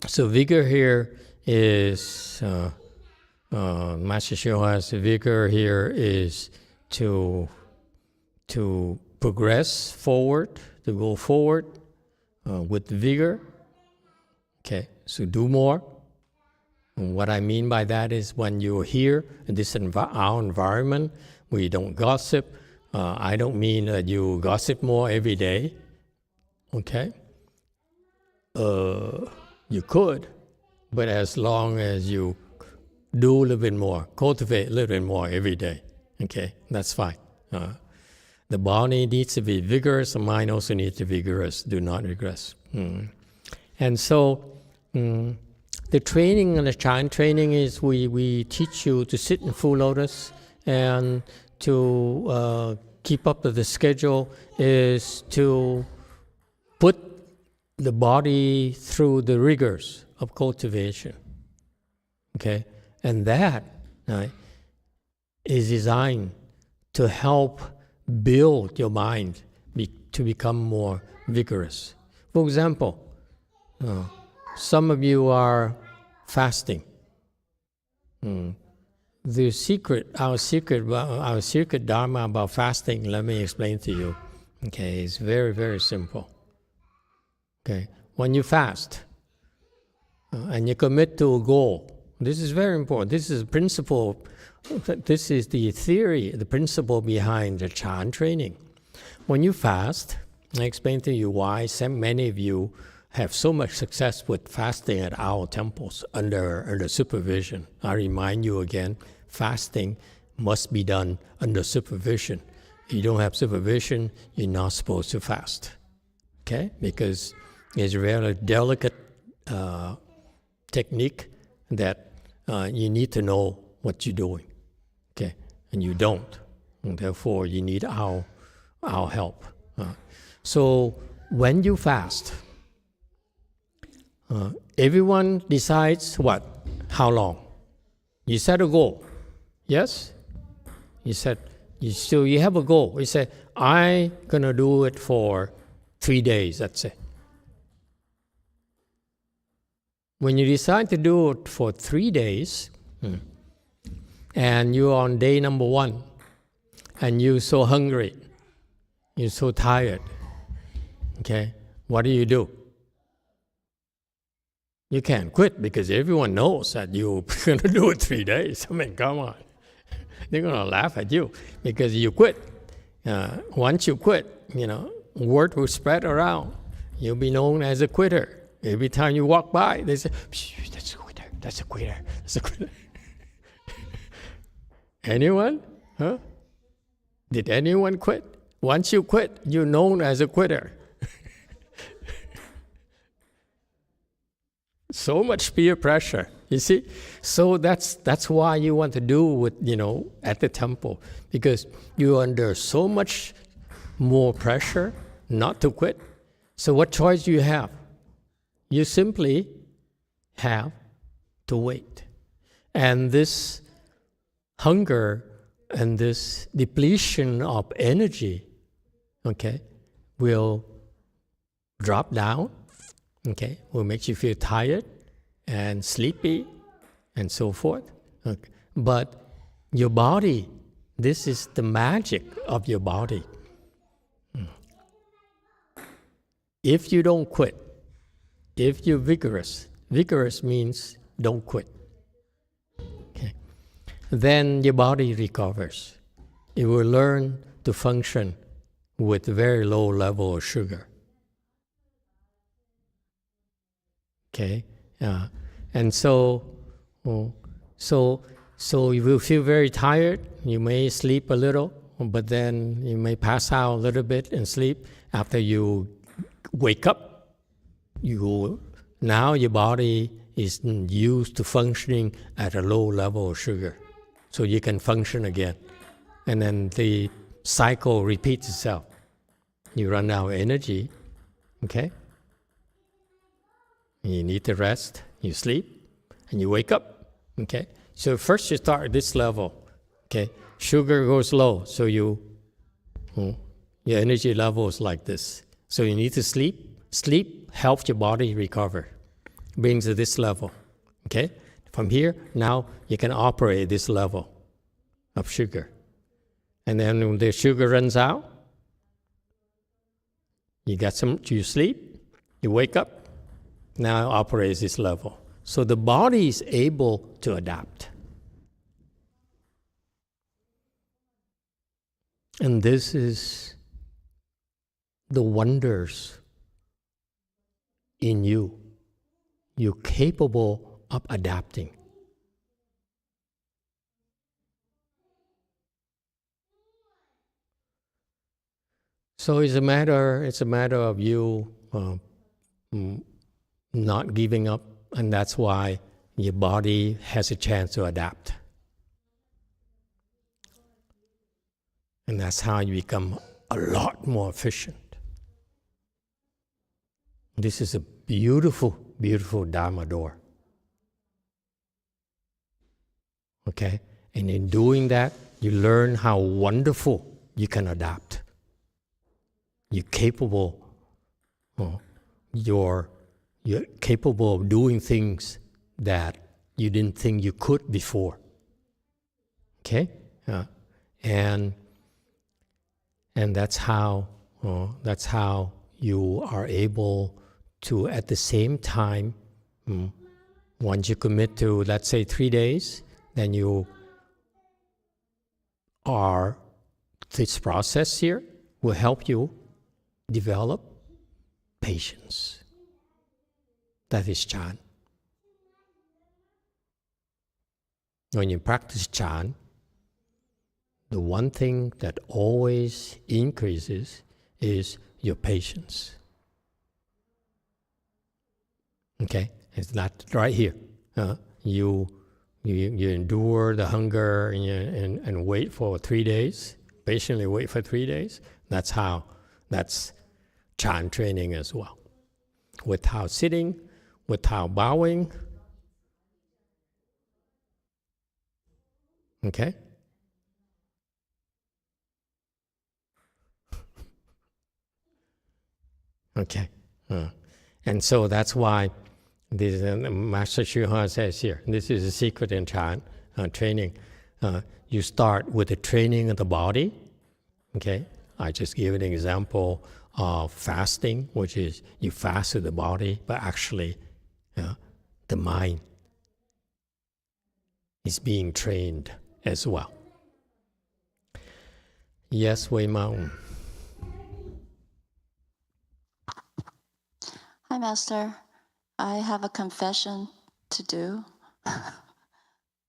So vigor here is, Master Shoha's vigor here is to progress forward, to go forward with vigor. Okay, so do more. And what I mean by that is when you're here in this our environment, we don't gossip. I don't mean that you gossip more every day. Okay? You could, but as long as you do a little bit more, cultivate a little bit more every day, okay, that's fine. The body needs to be vigorous, the mind also needs to be vigorous, do not regress. And so the training and the Chan training is we teach you to sit in full lotus, and to keep up with the schedule is to put the body through the rigors of cultivation. Okay? And that is designed to help build your mind to become more vigorous. For example, some of you are fasting. Our secret Dharma about fasting, let me explain to you. Okay, it's very, very simple. Okay, when you fast and you commit to a goal, this is very important. This is a principle. This is the theory, the principle behind the Chan training. When you fast, I explained to you why many of you have so much success with fasting at our temples under supervision. I remind you again, fasting must be done under supervision. If you don't have supervision, you're not supposed to fast. Okay? Because it's a very delicate technique that you need to know what you're doing. Okay? And you don't. And therefore, you need our help. So when you fast, everyone decides what? How long? You set a goal. Yes? So you have a goal. You say, I'm going to do it for 3 days, let's say. When you decide to do it for 3 days, and you're on day number 1, and you're so hungry, you're so tired, okay, what do? You can't quit because everyone knows that you're going to do it 3 days. I mean, come on. They're going to laugh at you because you quit. Once you quit, word will spread around. You'll be known as a quitter. Every time you walk by, they say, that's a quitter, that's a quitter, that's a quitter. Anyone? Huh? Did anyone quit? Once you quit, you're known as a quitter. So much peer pressure, you see? So that's why you want to do it, at the temple, because you're under so much more pressure not to quit. So what choice do you have? You simply have to wait. And this hunger and this depletion of energy, okay, will drop down. Okay, will make you feel tired and sleepy and so forth. Okay. But your body, this is the magic of your body. If you don't quit, if you're vigorous means don't quit. Okay. Then your body recovers. It will learn to function with very low level of sugar. Okay, and so you will feel very tired. You may sleep a little, but then you may pass out a little bit and sleep. After you wake up, now your body is used to functioning at a low level of sugar, so you can function again. And then the cycle repeats itself. You run out of energy, okay? You need to rest, you sleep, and you wake up, okay? So first you start at this level, okay? Sugar goes low, so your energy level is like this. So you need to sleep. Sleep helps your body recover, brings to this level, okay? From here, now you can operate at this level of sugar. And then when the sugar runs out, you sleep, you wake up, now operates this level. So the body is able to adapt. And this is the wonders in you. You're capable of adapting. So it's a matter of you not giving up, and that's why your body has a chance to adapt. And that's how you become a lot more efficient. This is a beautiful, beautiful Dharma door. Okay? And in doing that, you learn how wonderful you can adapt. You're capable, you're capable of doing things that you didn't think you could before. Okay? And that's how you are able to, at the same time, once you commit to, let's say, 3 days, then this process here will help you develop patience. That is Chan. When you practice Chan, the one thing that always increases is your patience. Okay? It's not right here. You endure the hunger and wait for 3 days, patiently wait for 3 days. That's Chan training as well. Without sitting, without bowing. Okay? Okay. And so that's why this, Master YongHua says here, this is a secret in Chan training. You start with the training of the body. Okay? I just give an example of fasting, which is you fast with the body, but actually the mind is being trained as well. Yes, Wei Mao. Hi, Master. I have a confession to do.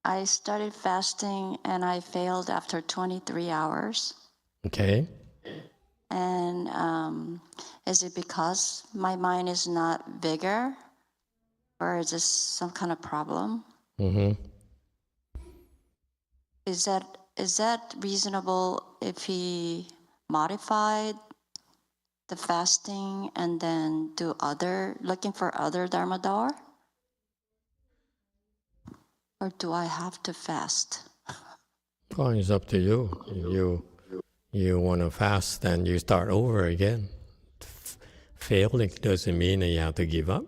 I started fasting and I failed after 23 hours. Okay. And is it because my mind is not bigger, or is this some kind of problem? Mm-hmm. Is that reasonable if he modified the fasting and then looking for other Dharma door? Or do I have to fast? Well, it's up to you. You want to fast, then you start over again. Failing doesn't mean that you have to give up.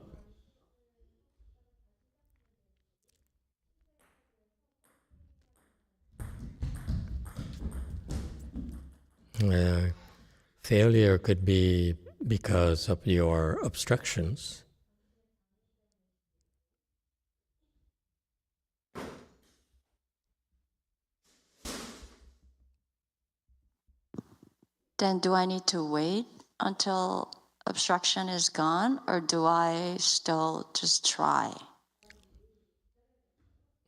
Failure could be because of your obstructions. Then do I need to wait until obstruction is gone, or do I still just try?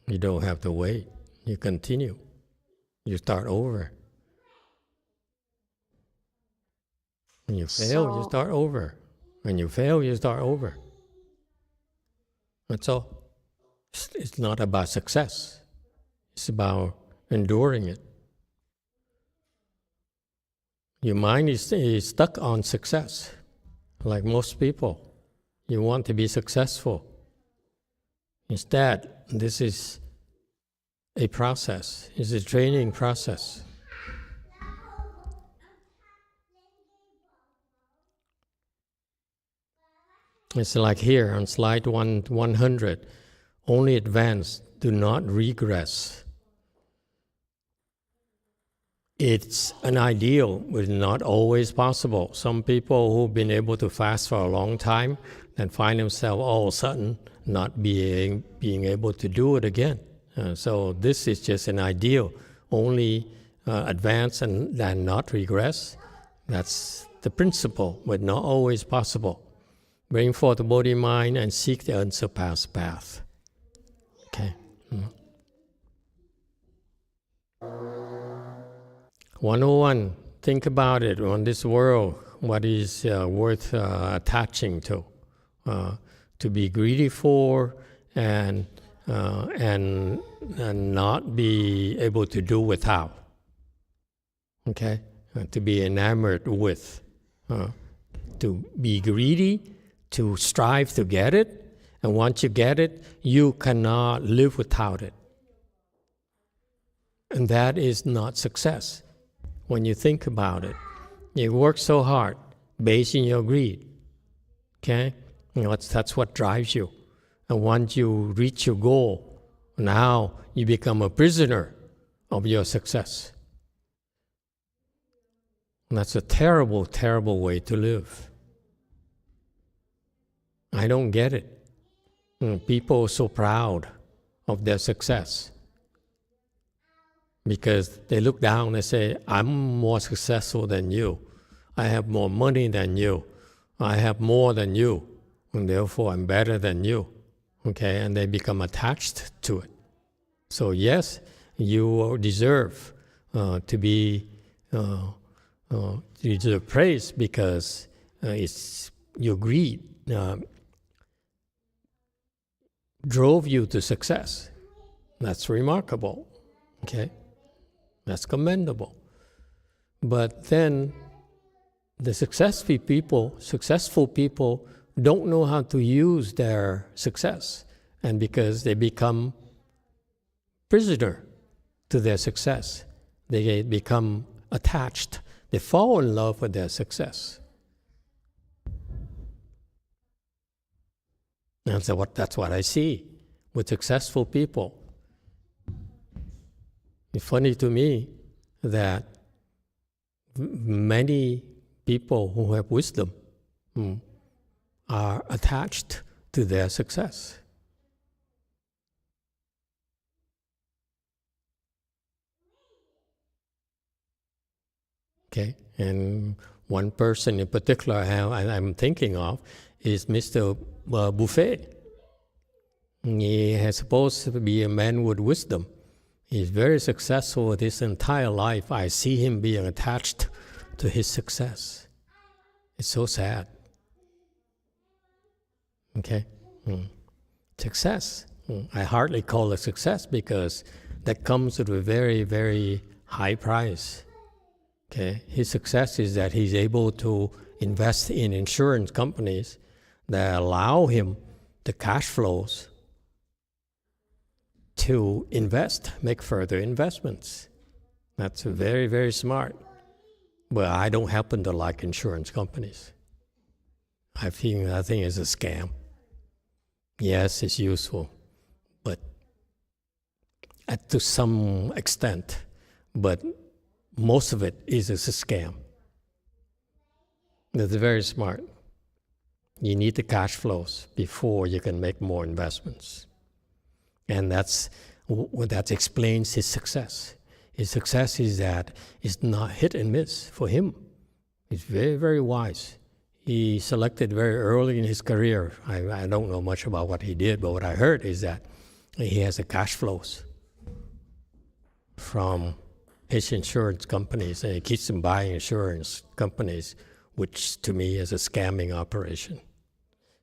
You don't have to wait. You continue. You start over. When you fail, you start over. When you fail, you start over. That's all. It's not about success. It's about enduring it. Your mind is stuck on success, like most people. You want to be successful. Instead, this is a process. It's a training process. It's like here on slide 100. Only advance, do not regress. It's an ideal, but not always possible. Some people who've been able to fast for a long time and find themselves all of a sudden not being able to do it again. So this is just an ideal. Only advance and not regress. That's the principle, but not always possible. Bring forth the body mind and seek the unsurpassed path. Okay. 101. Think about it on this world. What is worth attaching to be greedy for, and not be able to do without. Okay, to be enamored with, to be greedy, to strive to get it, and once you get it, you cannot live without it, and that is not success. When you think about it, you work so hard based on your greed. Okay, that's what drives you. And once you reach your goal, now you become a prisoner of your success. And that's a terrible, terrible way to live. I don't get it. People are so proud of their success because they look down and say, I'm more successful than you. I have more money than you. I have more than you. And therefore, I'm better than you. Okay, and they become attached to it. So yes, you deserve to be you deserve praise because it's your greed drove you to success. That's remarkable. Okay, that's commendable. But then the successful people don't know how to use their success, and because they become prisoner to their success, they become attached. They fall in love with their success. And so that's what I see with successful people. It's funny to me that many people who have wisdom are attached to their success. Okay, and one person in particular I'm thinking of is Mr. Buffet. He is supposed to be a man with wisdom. He's very successful with his entire life. I see him being attached to his success. It's so sad. Okay? Success. I hardly call it success because that comes with a very, very high price. Okay? His success is that he's able to invest in insurance companies that allow him the cash flows to invest, make further investments. That's very, very smart. But I don't happen to like insurance companies. I think it's a scam. Yes, it's useful, but to some extent. But most of it is a scam. That's very smart. You need the cash flows before you can make more investments. And that explains his success. His success is that it's not hit and miss for him. He's very, very wise. He selected very early in his career. I don't know much about what he did, but what I heard is that he has the cash flows from his insurance companies, and he keeps on buying insurance companies, which to me is a scamming operation.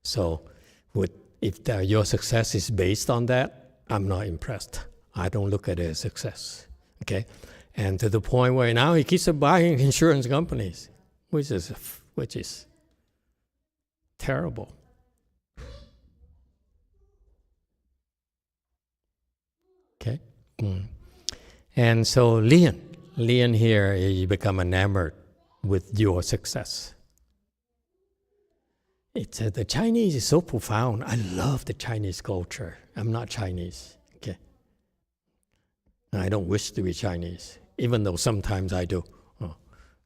So if your success is based on that, I'm not impressed. I don't look at it as success. Okay? And to the point where now he keeps on buying insurance companies, which is terrible. Okay? And so Lian here, you become enamored with your success. The Chinese is so profound. I love the Chinese culture. I'm not Chinese. Okay? I don't wish to be Chinese, even though sometimes I do.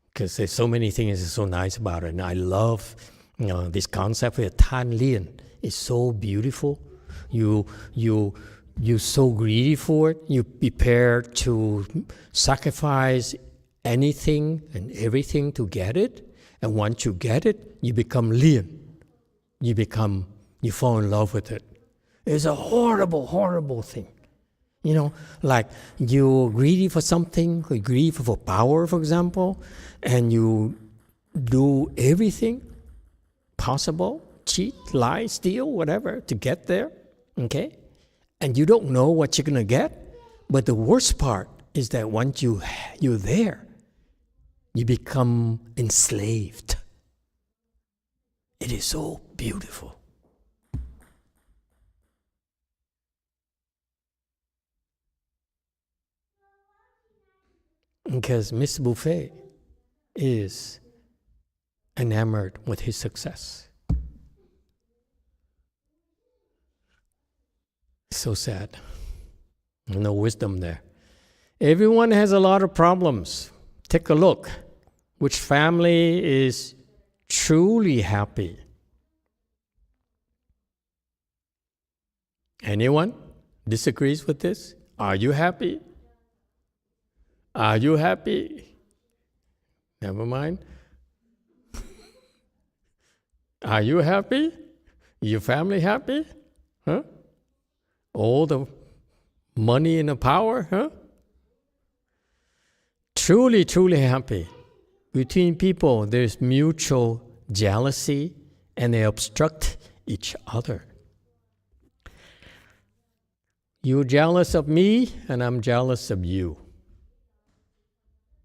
Because there's so many things that's so nice about it. And I love this concept of Tan Lian. It's so beautiful. You're so greedy for it. You prepare to sacrifice anything and everything to get it. And once you get it, you become Lian. you fall in love with it. It's a horrible, horrible thing. You know, like you're greedy for something, greedy for power, for example, and you do everything possible, cheat, lie, steal, whatever, to get there, okay? And you don't know what you're going to get, but the worst part is that once you're there, you become enslaved. It is so beautiful. Because Mr. Buffet is enamored with his success. So sad. No wisdom there. Everyone has a lot of problems. Take a look. Which family is truly happy? Anyone disagrees with this? Are you happy? Are you happy? Never mind. Are you happy? Your family happy? Huh? All the money and the power, huh? Truly, truly happy. Between people, there's mutual jealousy and they obstruct each other. You're jealous of me and I'm jealous of you.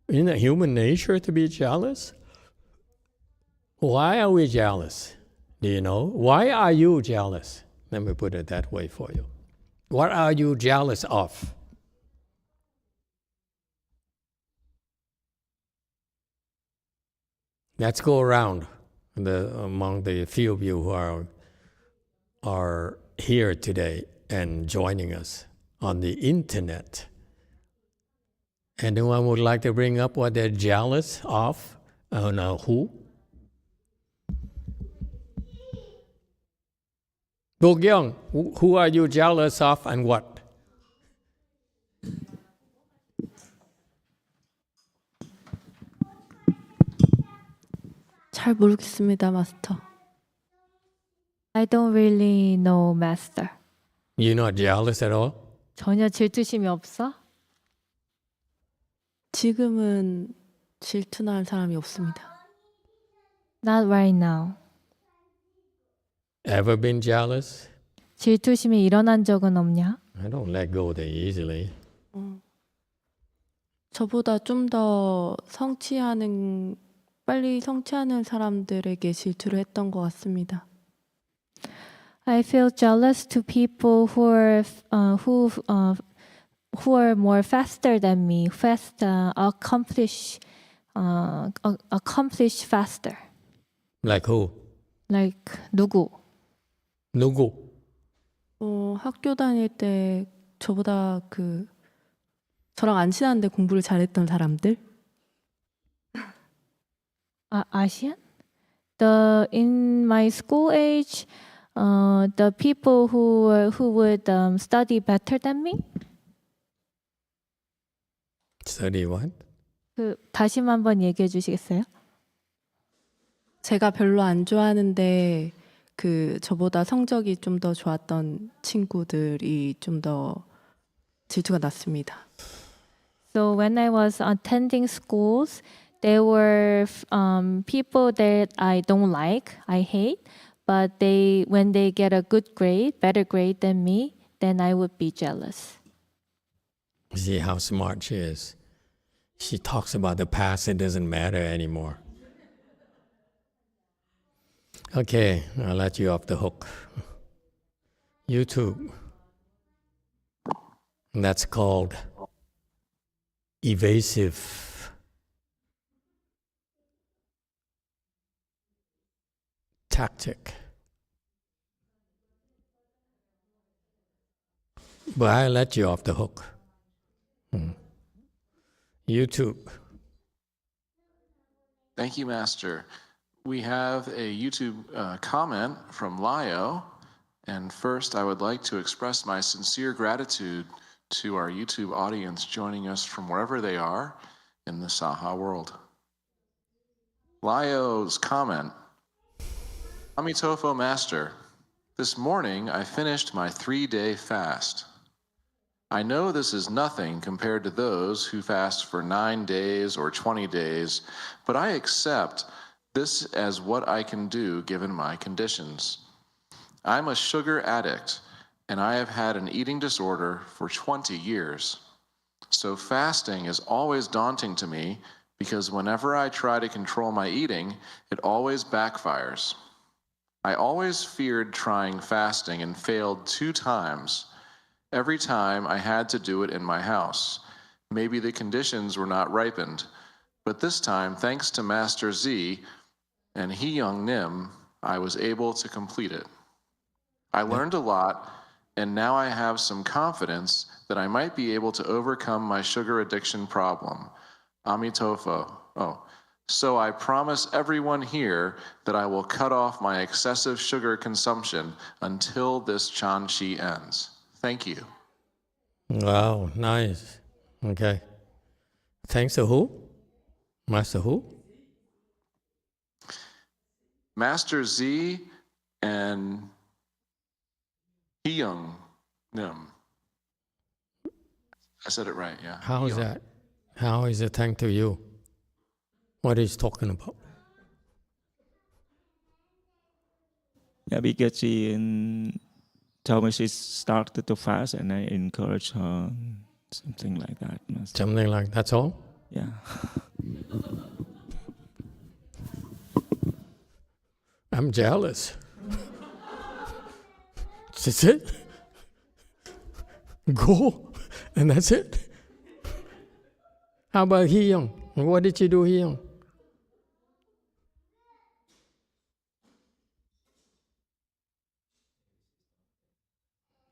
Isn't it human nature to be jealous? Why are we jealous? Do you know? Why are you jealous? Let me put it that way for you. What are you jealous of? Let's go around among the few of you who are here today and joining us on the internet. Anyone would like to bring up what they're jealous of? No, who? Bokyung, who are you jealous of and what? 잘 모르겠습니다, 마스터. I don't really know, Master. You're not jealous at all? 전혀 질투심이 없어? 지금은 질투날 사람이 없습니다. Not right now. Ever been jealous? 질투심이 일어난 적은 없냐? I don't let go that easily. 저보다 좀 더 빨리 성취하는 사람들에게 질투를 했던 것 같습니다. I feel jealous to people who are more faster than me, accomplish faster. Like who? Like 누구? 누구? 학교 다닐 때 저보다 저랑 안 친한데 공부를 잘했던 사람들? Asian? In my school age, the people who would study better than me? Study what? 다시 한번 얘기해 주시겠어요? 제가 별로 안 좋아하는데 저보다 성적이 좀 더 좋았던 친구들이 좀 더 질투가 났습니다. So when I was attending schools, there were people that I don't like, I hate, but when they get a good grade, better grade than me, then I would be jealous. See how smart she is. She talks about the past, it doesn't matter anymore. Okay, I'll let you off the hook. YouTube. That's called evasive tactic. But I'll let you off the hook. YouTube. Thank you, Master. We have a YouTube comment from Lio. And first, I would like to express my sincere gratitude to our YouTube audience joining us from wherever they are in the Saha world. Lio's comment: Amitofo Master, this morning I finished my 3-day fast. I know this is nothing compared to those who fast for 9 days or 20 days, but I accept this as what I can do given my conditions. I'm a sugar addict, and I have had an eating disorder for 20 years. So fasting is always daunting to me because whenever I try to control my eating, it always backfires. I always feared trying fasting and failed 2 times. Every time I had to do it in my house. Maybe the conditions were not ripened, but this time, thanks to Master Z and Young Nim, I was able to complete it. I learned a lot, and now I have some confidence that I might be able to overcome my sugar addiction problem. Amitofo. So I promise everyone here that I will cut off my excessive sugar consumption until this Chanchi ends. Thank you. Wow, nice. Okay. Thanks to who? Master who? Master Z and Young Nim. I said it right, yeah. How is that? How is it thanks to you? What is talking about? Yeah, because she told me she started to fast, and I encouraged her, something like that. Something like that's all? Yeah. I'm jealous. That's it? Go, and that's it? How about Young? What did you do, Young?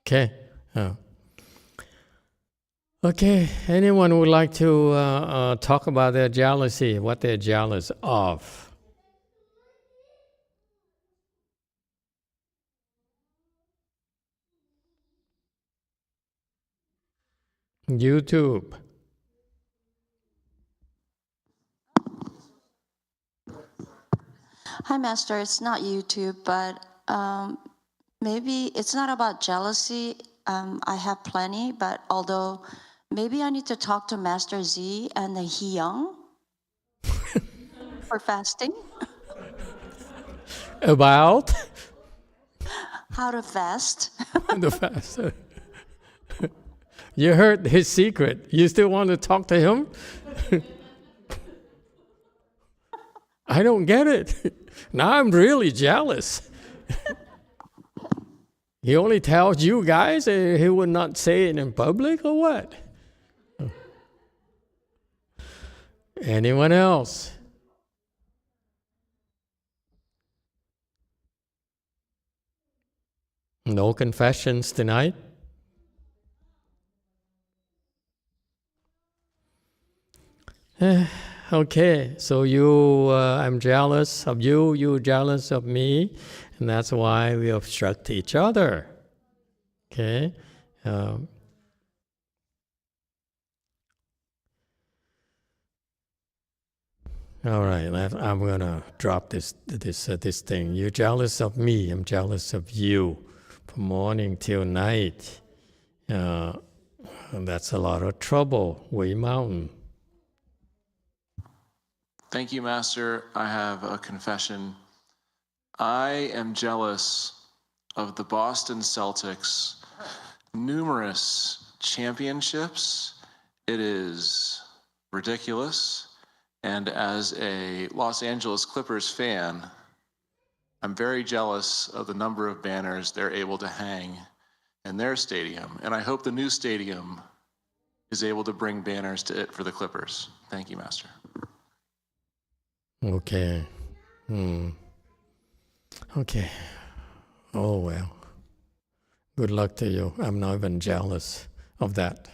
Okay. Okay. Anyone would like to talk about their jealousy, what they're jealous of? YouTube. Hi, Master. It's not YouTube, but maybe it's not about jealousy. I have plenty, but although maybe I need to talk to Master Z and the Young for fasting. About? How to fast. The fast. You heard his secret. You still want to talk to him? I don't get it. Now I'm really jealous. He only tells you guys, he would not say it in public or what? Anyone else? No confessions tonight? Okay, so I'm jealous of you, you're jealous of me, and that's why we obstruct each other. Okay? All right, I'm gonna drop this thing. You're jealous of me, I'm jealous of you, from morning till night. And that's a lot of trouble, Wei Mountain. Thank you, Master. I have a confession. I am jealous of the Boston Celtics' numerous championships. It is ridiculous. And as a Los Angeles Clippers fan, I'm very jealous of the number of banners they're able to hang in their stadium. And I hope the new stadium is able to bring banners to it for the Clippers. Thank you, Master. Okay. Okay. Oh, well. Good luck to you. I'm not even jealous of that.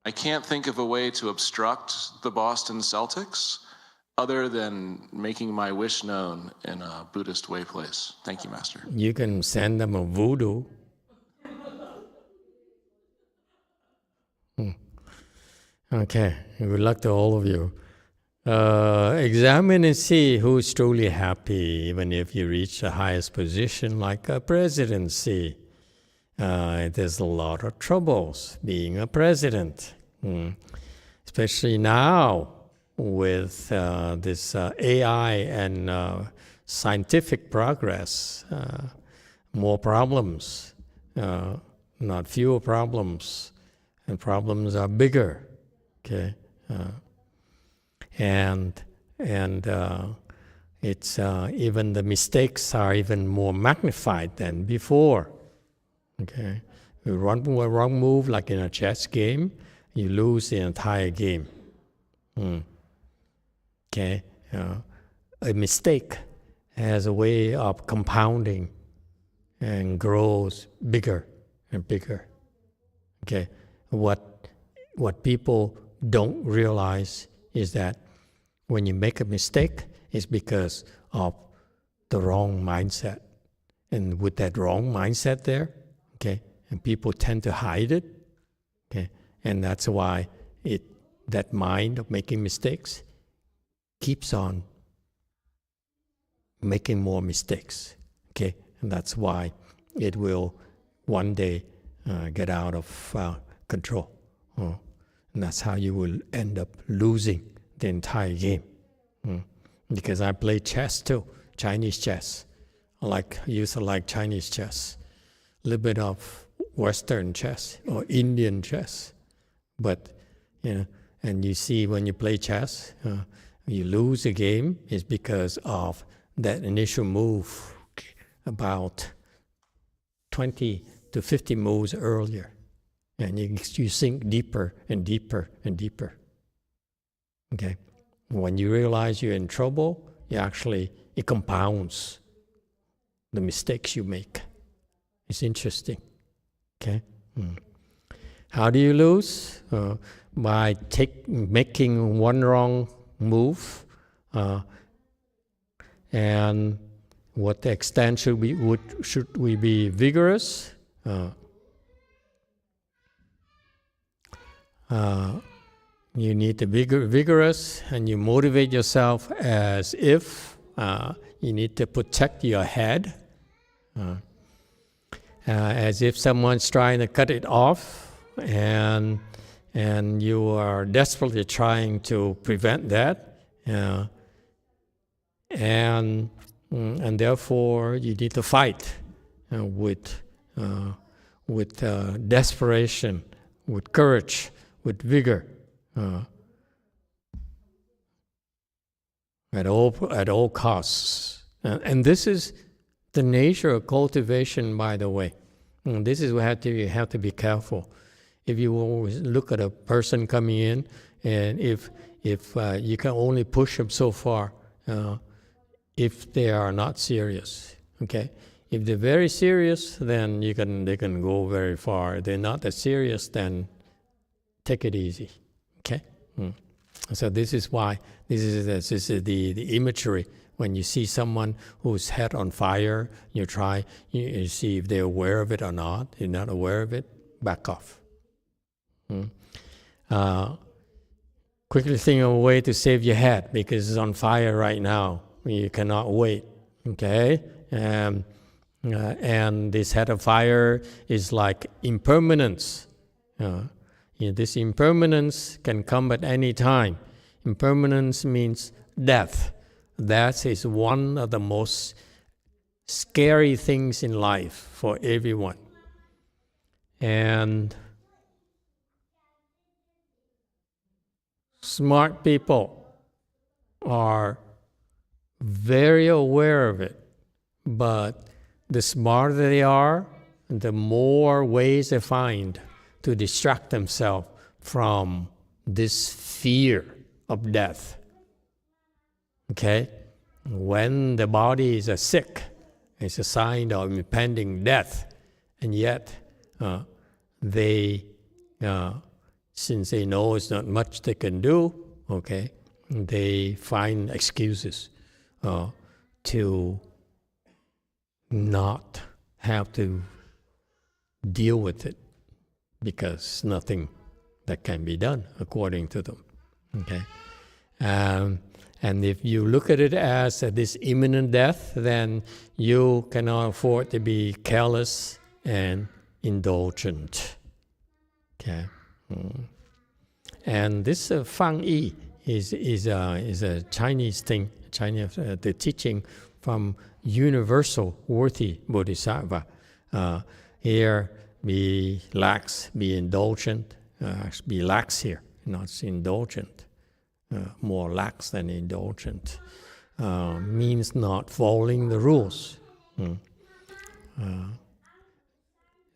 I can't think of a way to obstruct the Boston Celtics other than making my wish known in a Buddhist way place. Thank you, Master. You can send them a voodoo. Okay. Good luck to all of you. Examine and see who's truly happy, even if you reach the highest position like a presidency. There's a lot of troubles being a president, especially now with this AI and scientific progress. More problems, not fewer problems, and problems are bigger. Okay, and it's even the mistakes are even more magnified than before. Okay, you run a wrong move, like in a chess game, you lose the entire game. Okay, a mistake has a way of compounding and grows bigger and bigger. Okay, what people don't realize is that when you make a mistake, it's because of the wrong mindset. And with that wrong mindset there, okay, and people tend to hide it, okay, and that's why that mind of making mistakes keeps on making more mistakes, okay, and that's why it will one day get out of control, and that's how you will end up losing the entire game. Because I play chess too, Chinese chess. I used to like Chinese chess, a little bit of Western chess or Indian chess. But, and you see when you play chess, you lose a game is because of that initial move about 20 to 50 moves earlier. And you sink deeper and deeper and deeper. Okay? When you realize you're in trouble, it compounds the mistakes you make. It's interesting. Okay? How do you lose? By making one wrong move. And what extent should we be vigorous? You need to be vigorous, and you motivate yourself as if you need to protect your head, as if someone's trying to cut it off, and you are desperately trying to prevent that, and therefore you need to fight with desperation, with courage, with vigor. At all costs. And this is the nature of cultivation, by the way. And this is where you have to be careful. If you always look at a person coming in, and if you can only push them so far, if they are not serious, okay? If they're very serious, then they can go very far. If they're not that serious, then take it easy, okay? So this is why this is the imagery. When you see someone whose head on fire, you see if they're aware of it or not. If you're not aware of it, back off. Quickly think of a way to save your head, because it's on fire right now. You cannot wait. Okay, and this head of fire is like impermanence. This impermanence can come at any time. Impermanence means death. That is one of the most scary things in life for everyone. And smart people are very aware of it, but the smarter they are, the more ways they find to distract themselves from this fear of death. Okay? When the body is sick, it's a sign of impending death, and yet since they know it's not much they can do, okay, they find excuses to not have to deal with it, because nothing that can be done according to them. Okay, And if you look at it as this imminent death, then you cannot afford to be careless and indulgent. Okay. And this Fang Yi is a Chinese thing, the teaching from universal worthy bodhisattva. Here, be lax, be indulgent. Be lax here, not indulgent. More lax than indulgent. Means not following the rules.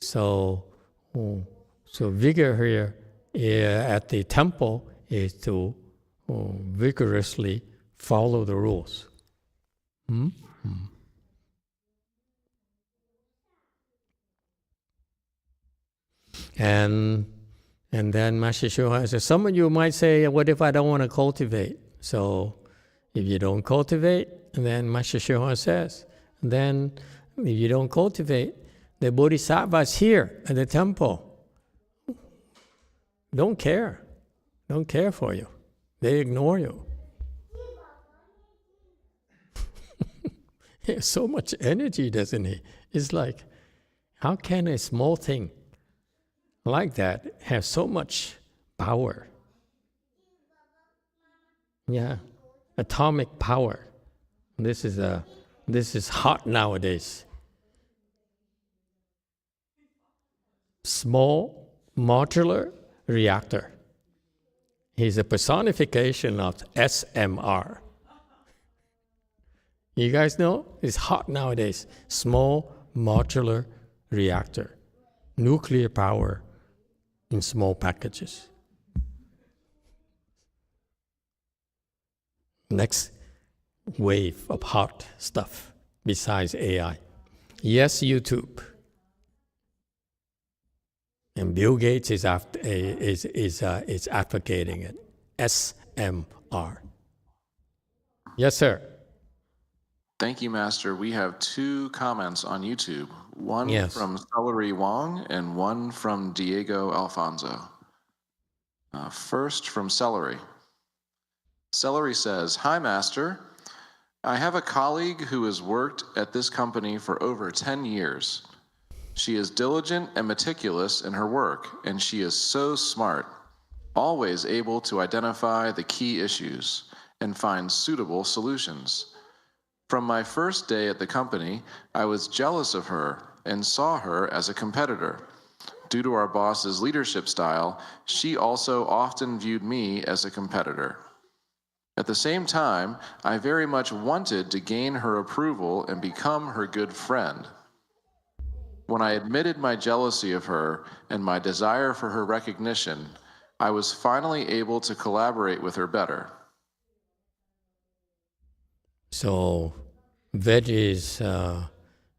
So vigor here at the temple is to vigorously follow the rules. And then Master Shoha says, some of you might say, what if I don't want to cultivate? So if you don't cultivate, then Master Shoha says, then if you don't cultivate, the bodhisattvas here at the temple don't care for you. They ignore you. He has so much energy, doesn't he? It's like, how can a small thing like that have so much power? Yeah, atomic power. This is hot nowadays. Small modular reactor. He's a personification of SMR. You guys know? It's hot nowadays. Small modular reactor. Nuclear power in small packages. Next wave of hot stuff besides AI. Yes, YouTube. And Bill Gates is advocating it. SMR. Yes, sir. Thank you, Master. We have 2 comments on YouTube. One from Celery Wong and one from Diego Alfonso. First from Celery. Celery says, "Hi, Master. I have a colleague who has worked at this company for over 10 years. She is diligent and meticulous in her work, and she is so smart, always able to identify the key issues and find suitable solutions. From my first day at the company, I was jealous of her and saw her as a competitor. Due to our boss's leadership style, she also often viewed me as a competitor. At the same time, I very much wanted to gain her approval and become her good friend. When I admitted my jealousy of her and my desire for her recognition, I was finally able to collaborate with her better." So, Veggie's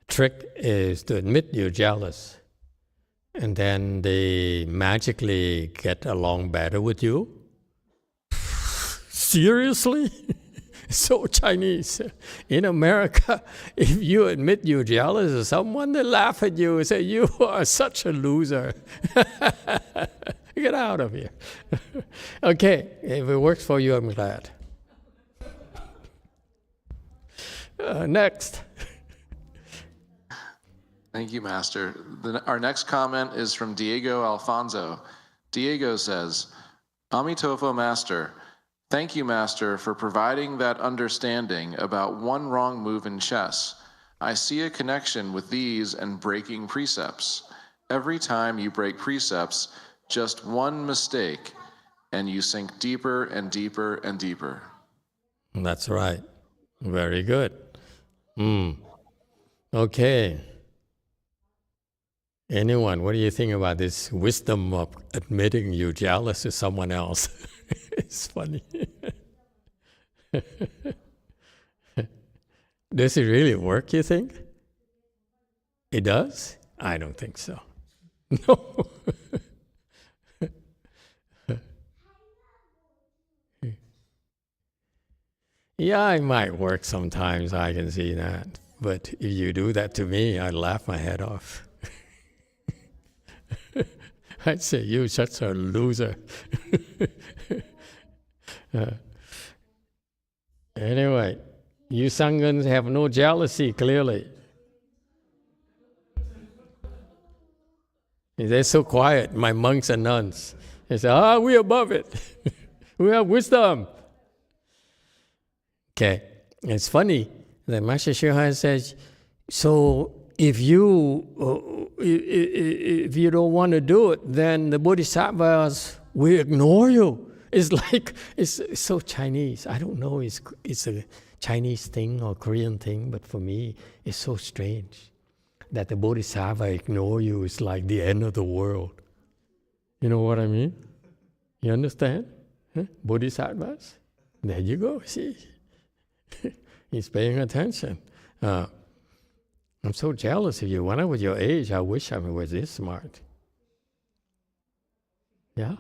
trick is to admit you're jealous, and then they magically get along better with you. Seriously? So Chinese. In America, if you admit you're jealous of someone, they laugh at you and say, you are such a loser. Get out of here. Okay, if it works for you, I'm glad. Next. Thank you, Master. Our next comment is from Diego Alfonso. Diego says, "Emitofuo, Master. Thank you, Master, for providing that understanding about one wrong move in chess. I see a connection with these and breaking precepts. Every time you break precepts, just one mistake, and you sink deeper and deeper and deeper." That's right. Very good. Okay. Anyone, what do you think about this wisdom of admitting you're jealous of someone else? It's funny. Does it really work, you think? It does? I don't think so. No. Yeah, it might work sometimes, I can see that. But if you do that to me, I'd laugh my head off. I'd say, you're such a loser. Anyway, you Sanghas have no jealousy, clearly. They're so quiet, my monks and nuns. They say, we're above it. We have wisdom. Okay, it's funny that Master Shohan says, so if you don't want to do it, then the Bodhisattvas will ignore you. It's like, it's so Chinese. I don't know, it's a Chinese thing or Korean thing, but for me, it's so strange that the Bodhisattva ignore you is like the end of the world. You know what I mean? You understand? Huh? Bodhisattvas? There you go, see? He's paying attention. I'm so jealous of you. When I was your age, I wish I was this smart. Yeah?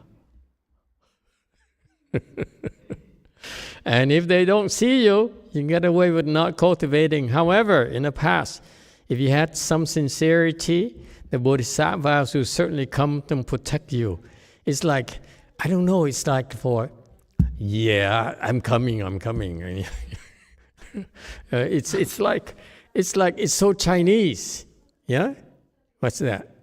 And if they don't see you, you can get away with not cultivating. However, in the past, if you had some sincerity, the Bodhisattvas will certainly come and protect you. It's like, I don't know, it's like I'm coming. It's so Chinese. Yeah? What's that?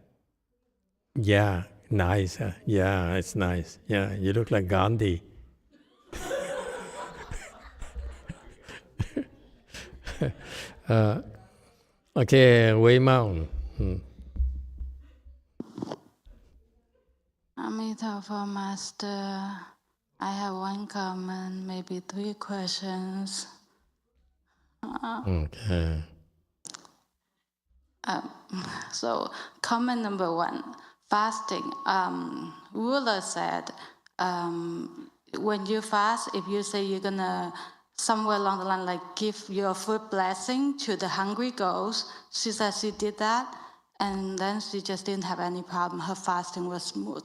Yeah, nice. Yeah, it's nice. Yeah, you look like Gandhi. Okay, Wei Mao. Emitofuo Master, I have one comment, maybe 3 questions. Okay. So, comment number 1, fasting. Ruler said, when you fast, if you say you're gonna somewhere along the line, like give your food blessing to the hungry ghosts, she said she did that, and then she just didn't have any problem. Her fasting was smooth.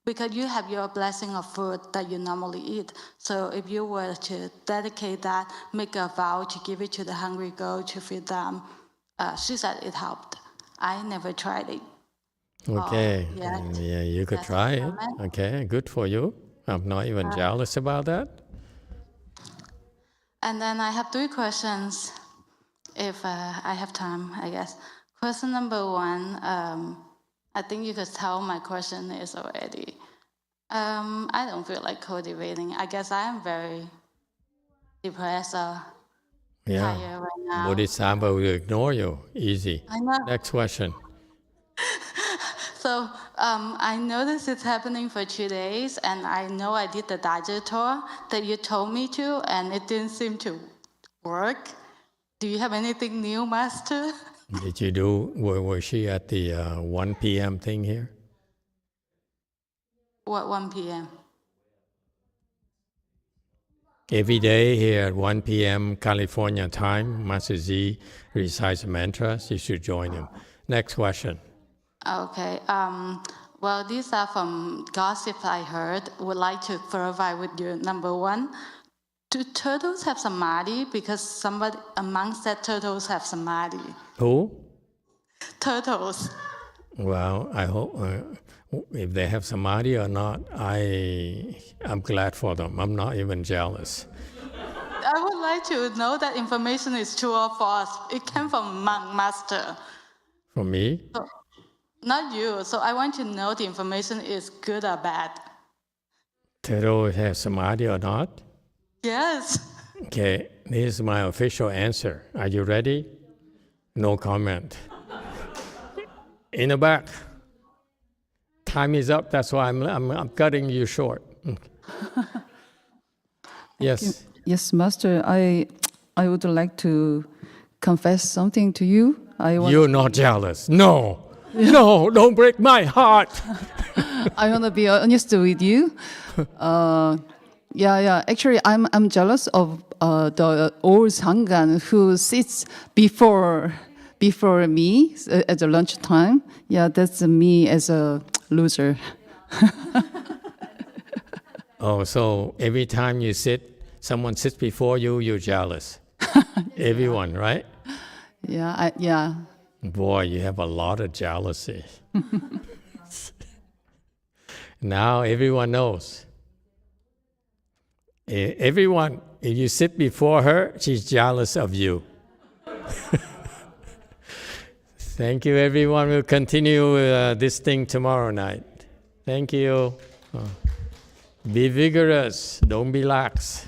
Because you have your blessing of food that you normally eat. So if you were to dedicate that, make a vow to give it to the hungry goat to feed them, she said it helped. I never tried it. Okay. Yeah, you could try it. Okay, good for you. I'm not even jealous about that. And then I have 3 questions, if I have time, I guess. Question number 1, I think you could tell my question is already. I don't feel like cultivating. I guess I am very depressed or tired right now. Bodhisattva will ignore you. Easy. I know. Next question. So I noticed it's happening for 2 days, and I know I did the Daja tour that you told me to, and it didn't seem to work. Do you have anything new, Master? Did you do, was she at the 1 p.m. thing here? What 1 p.m.? Every day here at 1 p.m. California time, Master Z recites mantras. You should join him. Next question. Okay. Well, these are from gossip I heard. Would like to verify with you. Number 1, do turtles have samadhi? Because a monk said turtles have samadhi. Who? Turtles. Well, I hope if they have samadhi or not, I'm glad for them. I'm not even jealous. I would like to know that information is true or false. It came from monk master. From me? So, not you. So I want to know the information is good or bad. Turtles have samadhi or not? Yes. Okay, this is my official answer. Are you ready? No comment. In the back. Time is up. That's why I'm cutting you short. Yes. Yes, Master. I would like to confess something to you. You're not jealous. No. No, don't break my heart. I want to be honest with you. Actually, I'm jealous of the old Sanghan who sits before me at the lunchtime. Yeah, that's me as a loser. Oh, so every time you someone sits before you, you're jealous. Everyone, right? Yeah. Boy, you have a lot of jealousy. Now everyone knows. Everyone, if you sit before her, she's jealous of you. Thank you, everyone. We'll continue this thing tomorrow night. Thank you. Be vigorous. Don't be lax.